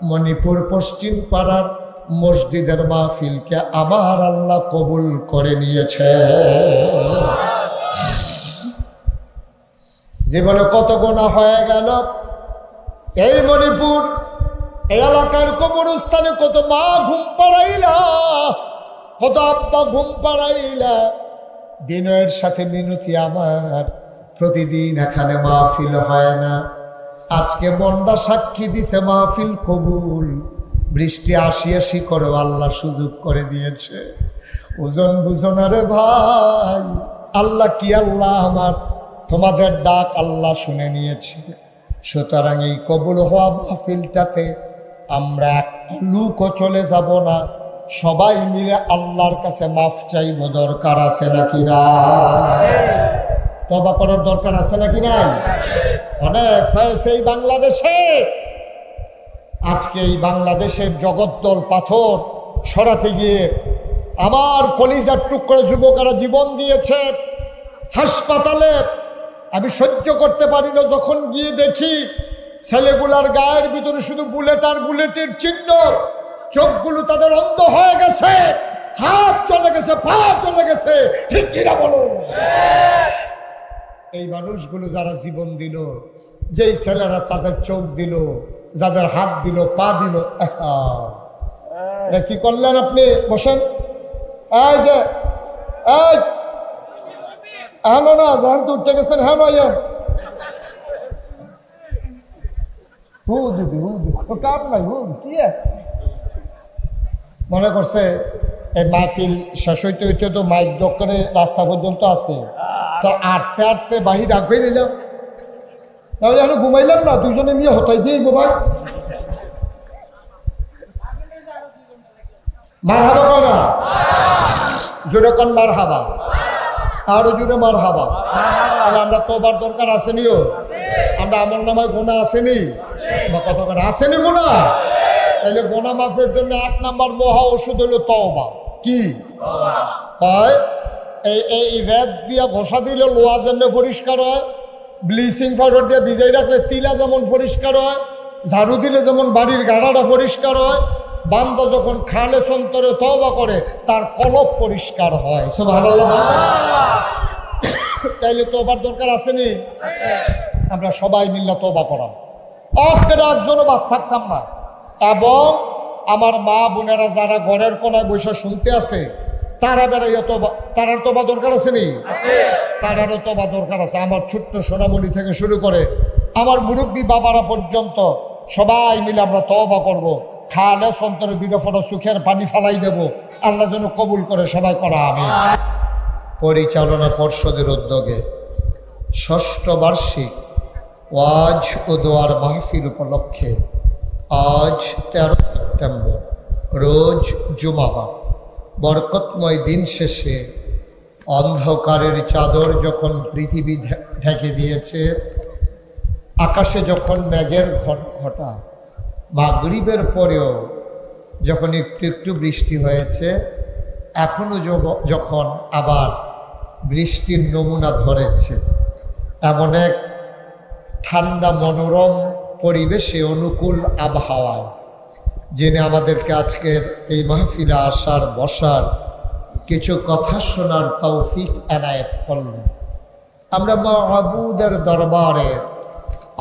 মণিপুর পশ্চিম পাড়ার মসজিদের মাহফিলকে আমার আল্লাহ কবুল করে নিয়েছে। জীবনে কত গুনাহ হয়ে গেল। এই মণিপুর এই এলাকার কবরস্থানে কত মা ঘুম পাড়াইলা, কত আব্বা ঘুম পাড়াইলা। বিনয়ের সাথে মিনতি আমার, প্রতিদিন এখানে মাহফিল হয় না, আজকে মনটা সাক্ষী দিছে মাহফিল কবুল। বৃষ্টি আসি করে আল্লাহ সুযোগ করে দিয়েছে। ওজন বুঝোনা রে ভাই, আল্লাহ কি আল্লাহ আমার, তোমাদের ডাক আল্লাহ শুনে নিয়েছে। সুতরাং এই কবুল হওয়া মাহফিলটাতে আমরা একটা লুকও চলে যাব না, সবাই মিলে আল্লাহর কাছে মাফ চাইব। দরকার আছে নাকি না? তওবা করার দরকার আছে নাকি নাই? অনেক হয়েছে এই বাংলাদেশে। আজকে এই বাংলাদেশের জগদ্দল পাথর সরাতে গিয়ে আমার কলিজার টুকরো যুবকেরা জীবন দিয়েছে। হাসপাতালে আমি সহ্য করতে পারি না, যখন গিয়ে দেখি ছেলেগুলার গায়ের ভিতরে শুধু বুলেট আর বুলেটের চিহ্ন, চোখগুলো তাদের অন্ধ হয়ে গেছে, হাত চলে গেছে, পা চলে গেছে। ঠিক কিনা বলো? এই মানুষগুলো যারা জীবন দিল, যেই ছেলেরা তাদের চোখ দিল, যাদের হাত দিল, পা দিল, কি করলেন আপনি? বসেন। এই যে হ্যাঁ না, যখন তো উঠতে গেছেন, হ্যাঁ ভাইয়া কাপ নাই, কি মনে করছে এই মাহফিল শেষ হইতে হইতে তো মাইক দোকানে রাস্তা পর্যন্ত আছে, তো আটতে আটতে বাহির রাখবেই নিলাম, তাহলে এখন ঘুমাইলাম না, দুজনে নিয়ে হতাই দিই মোবাইল। মার হাবা কয় না, জোরে কন মার হাবা, আরো জোরে মার হাবা। তাহলে আমরা তোবার দরকার আসেনিও, আমরা আমল নামায় গোনা আসেনি বা কত করে আসেনি গোনা। তাহলে গোনা মাফের জন্য 1 নাম্বার মহা ওষুধ হলো তওবা। কি হয়? এই রেত দিয়া ঘষা দিলে লোহা যেমন পরিষ্কার হয়, ব্লিচিং পাউডার দিয়ে ভিজাই রাখলে তিলা যেমন পরিষ্কার হয়, ঝাড়ু দিলে যেমন বাড়ির গাড়াটা পরিষ্কার হয়, বান্দা যখন খালে সন্তরে তওবা করে তার কলব পরিষ্কার হয়। সুবহানাল্লাহ। তাইলে তওবার দরকার আসেনি? আমরা সবাই মিল্লা তওবা করাম, একজনও বাদ থাকতাম না। এবং আমার মা বোনেরা যারা ঘরের কোনায় বসে শুনতে আছে, তারা বেড়াইয়া তওবা, তারার তওবা দরকার আছে নি? তারারও তওবা দরকার আছে। আমার ছোট্ট সোনামণি থেকে শুরু করে আমার মুরব্বী বাবারা পর্যন্ত সবাই মিলে আমরা তওবা করব। খালে সন্তরে 2 ফোঁটা চোখের পানি ফালাই দেব, আল্লাহ যেন কবুল করে। সবাই করা আমিন। পরিচালনা পর্ষদের উদ্যোগে 6ষ্ঠ বার্ষিক ওয়াজ ও দোয়ার মাহফিল উপলক্ষে আজ 13 সেপ্টেম্বর রোজ জুমাবার বরকতময় দিন শেষে অন্ধকারের চাদর যখন পৃথিবী ঢেকে দিয়েছে, আকাশে যখন মেঘের ঘটা মাগরিবের পরেও যখন একটু একটু বৃষ্টি হয়েছে, এখনও যখন আবার বৃষ্টির নমুনা ধরেছে, এমন এক ঠান্ডা মনোরম পরিবেশে অনুকূল আবহাওয়ায় যিনি আমাদেরকে আজকের এই মাহফিলে আসার বসার কিছু কথা শোনার তৌফিক এনায়েত করলেন, আমরা মাহবুদের দরবারে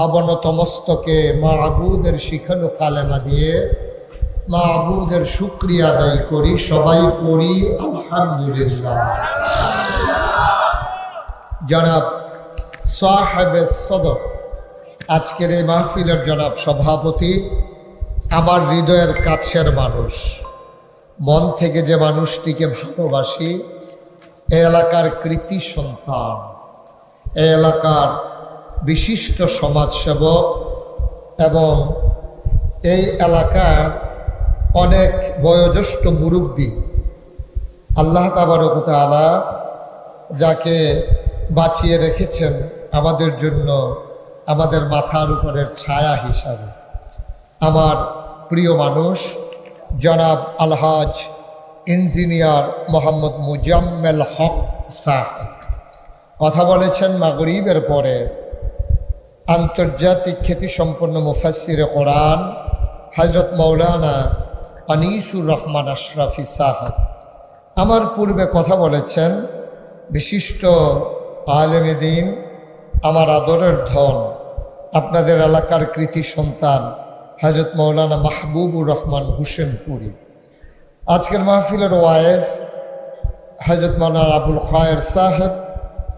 অবনত মস্তকে মাহবুদের শিখানো কালেমা দিয়ে মাহবুদের শুকরিয়া আদায় করি। সবাই পড়ি আলহামদুলিল্লাহ। জনাব সাহেবে সদর, আজকের এই মাহফিলের জনাব সভাপতি, আমার হৃদয়ের কাছের মানুষ, মন থেকে যে মানুষটিকে ভালোবাসি, এই এলাকার কৃতি সন্তান, এই এলাকার বিশিষ্ট সমাজসেবক এবং এই এলাকার অনেক বয়োজ্যেষ্ঠ মুরব্বী, আল্লাহ তাবারক ওয়া তাআলা যাকে বাঁচিয়ে রেখেছেন আমাদের জন্য, আমাদের মাথার উপরের ছায়া হিসাবে, আমার প্রিয় মানুষ জনাব আলহাজ ইঞ্জিনিয়ার মোহাম্মদ মুজাম্মেল হক সাহেব কথা বলেছেন মাগরিবের পরে। আন্তর্জাতিক খ্যাতিসম্পন্ন মুফাসসিরে কোরআন হযরত মাওলানা আনিসুর রহমান আশরাফি সাহেব আমার পূর্বে কথা বলেছেন। বিশিষ্ট আলেমে দ্বীন, আমার আদরের ধন, আপনাদের এলাকার কৃতি সন্তান হযরত মাওলানা মাহবুবুর রহমান হুসেনপুরি। আজকের মাহফিলের ওয়ায়েজ হযরত মাওলানা আবুল খায়ের সাহেব,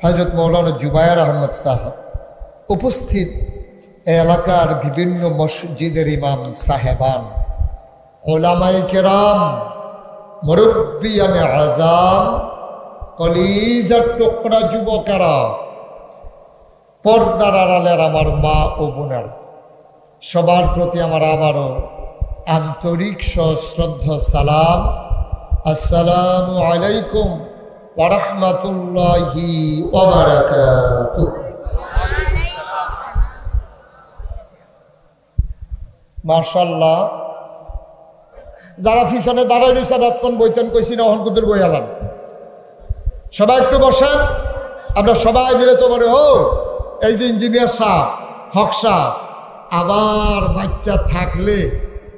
হযরত মাওলানা জুবায়ের আহমদ সাহেব। উপস্থিত এই এলাকার বিভিন্ন মসজিদের ইমাম সাহেবান, ওলামায়ে কেরাম, মুরব্বিয়ানে আযাম, কলিজার টুকরা যুবকেরা, পর্দার আড়ালের আমার মা ও বোনেরা, সবার প্রতি আমার আবারও আন্তরিক সশ্রদ্ধ সালাম। আসসালামু আলাইকুম ওয়া রাহমাতুল্লাহি ওয়া বারাকাতুহু। মাশাআল্লাহ, যারা পিছনে দাঁড়াই রয়েছে রতন বইতেন কইছি না অহন কুতুর বই আলাম, সবাই একটু বসেন। আমরা সবাই মিলে তো বলে ও এই যে ইঞ্জিনিয়ার সাহেব, হক সাহেব, আবার বাচ্চা থাকলে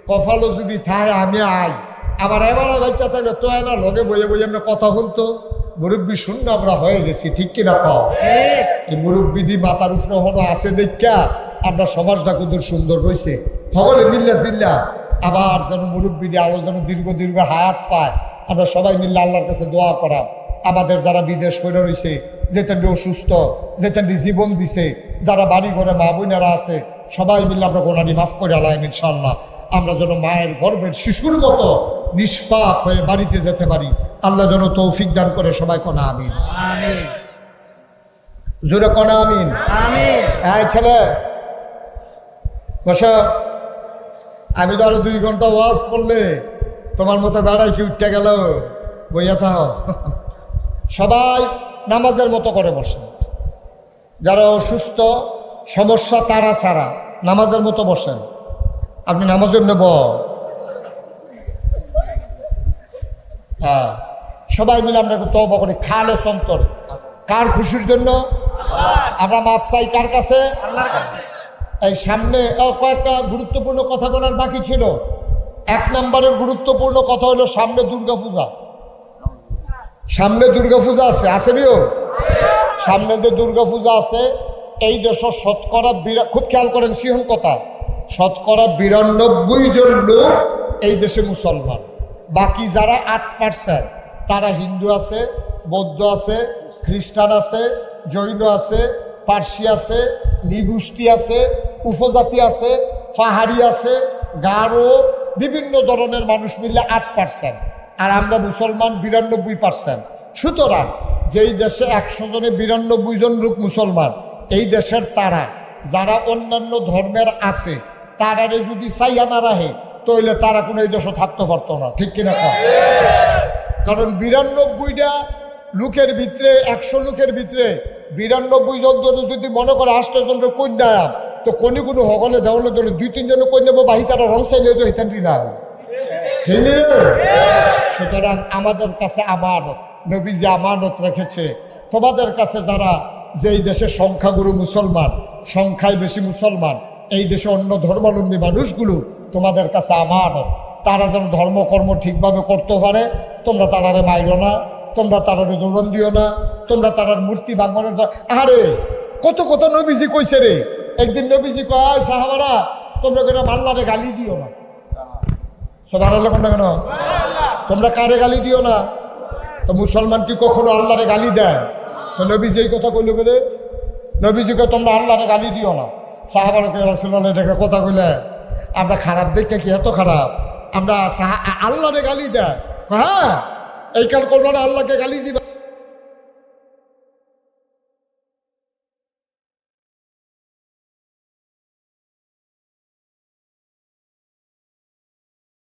কপালও যদি থাকে আমি আই, আবার এবার বাচ্চা থাকলে তো না লগে বইয়ে বইয়ে আমরা কথা শুনতো। মুরব্বী শূন্য আমরা হয়ে গেছি, ঠিক কিনা কও? এই মুরব্বীটি মাতার উপরে হলো আছে দেখা আমরা সমাজটা কত সুন্দর রয়েছে। সকলে মিল্লা চিল্লা আবার যেন মুরব্বীটি আরো যেন দীর্ঘ দীর্ঘ হায়াত পায়, আমরা সবাই মিল্লা আল্লাহর কাছে দোয়া করা। আমাদের যারা বিদেশ করে রয়েছে, যেতেন অসুস্থ, যেতেন জীবন দিছে, যারা বাড়ি ঘরে মা বোনেরা আছে, সবাই মিলে আমরা গোনানি মাফ করে আলাইম ইনশাআল্লাহ। আমরা যেন মায়ের গর্ভের শিশুর মতো নিষ্পাপ হয়ে বাড়িতে যেতে পারি, আল্লাহ যেন তৌফিক দান করে। সবাই কোনা আমিন, জোরে কোনা আমিন। হ্যাঁ ছেলে বসো, আমি তো আরো 2 ঘন্টা ওয়াজ করলে তোমার মতো বেড়াই কি উঠতে গেল, বইয়া থাও। সবাই নামাজের মতো করে বসেন, যারা অসুস্থ সমস্যা তারা ছাড়া নামাজের মতো বসেন। আপনি নামাজের নেব, হ্যাঁ সবাই মিলে আমরা একটু তওবা করি খালে সন্তরে। কার খুশির জন্য? আমরা মাপ চাই কার কাছে? আল্লাহর কাছে। এই সামনে কয়েকটা গুরুত্বপূর্ণ কথা বলার বাকি ছিল। 1 নম্বরের গুরুত্বপূর্ণ কথা হলো সামনে দুর্গাপূজা। সামনে দুর্গাপূজা আছে, আসেনিও? সামনে যে দুর্গাপূজা আছে, এই দেশ শতকরা খুব খেয়াল করেন সিহন কথা, শতকরা 92 জন লোক এই দেশে মুসলমান। বাকি যারা 8% তারা হিন্দু আছে, বৌদ্ধ আছে, খ্রিস্টান আছে, জৈন আছে, পার্সি আছে, নিগোষ্ঠী আছে, উপজাতি আছে, পাহাড়ি আছে, গারো, বিভিন্ন ধরনের মানুষ মিলে 8%, আর আমরা মুসলমান 92%। সুতরাং যেই দেশে 100 জনে 92 জন লোক মুসলমান, এই দেশের তারা যারা অন্যান্য ধর্মের আছে তারারে যদি চাইয়া না রাখে তাহলে তারা কোনো এই দেশে থাকতে পারতো না, ঠিক কিনা? কারণ 92টা লোকের ভিতরে 100 লোকের ভিতরে 92 জন যদি মনে করে 8 জনের কন্যা তো কোনি কোনো হগলে দেওয়ালে ধরে 2-3 জন কই নেবো বাহি তারা রং চাইলে তো হিতান না। সুতরাং আমাদের কাছে আমানত, নবীজি আমানত রেখেছে। তোমাদের কাছে যারা যেই দেশের সংখ্যাগুরু মুসলমান, সংখ্যায় বেশি মুসলমান, এই দেশে অন্য ধর্মাবলম্বী মানুষগুলো তোমাদের কাছে আমানত। তারা যেন ধর্মকর্ম ঠিকভাবে করতে পারে, তোমরা তারারে মাইরো না, তোমরা তারারে দৌড়ন দিও না, তোমরা তারার মূর্তি ভাঙনের। আরে কত কথা নবীজি কইছে রে। একদিন নবীজি কয় সাহাবারা তোমরা কেন আল্লাহরে গালি দিও না। সুবহানাল্লাহ না কেন? তোমরা কারে গালি দিও না? তো মুসলমান কি কখনো আল্লাহরে গালি দেয়? তো নবীজি এই কথা কইল বলে, নবীজিকে তোমরা আল্লাহরে গালি দিও না। সাহাবারা কে রাসূলুল্লাহ এটা একটা কথা কইলে আমরা খারাপ দেখে কি এত খারাপ? আমরা আল্লাহরে গালি দেয়? হ্যাঁ, এই কাল করবো না, আল্লাহকে গালি দিবা।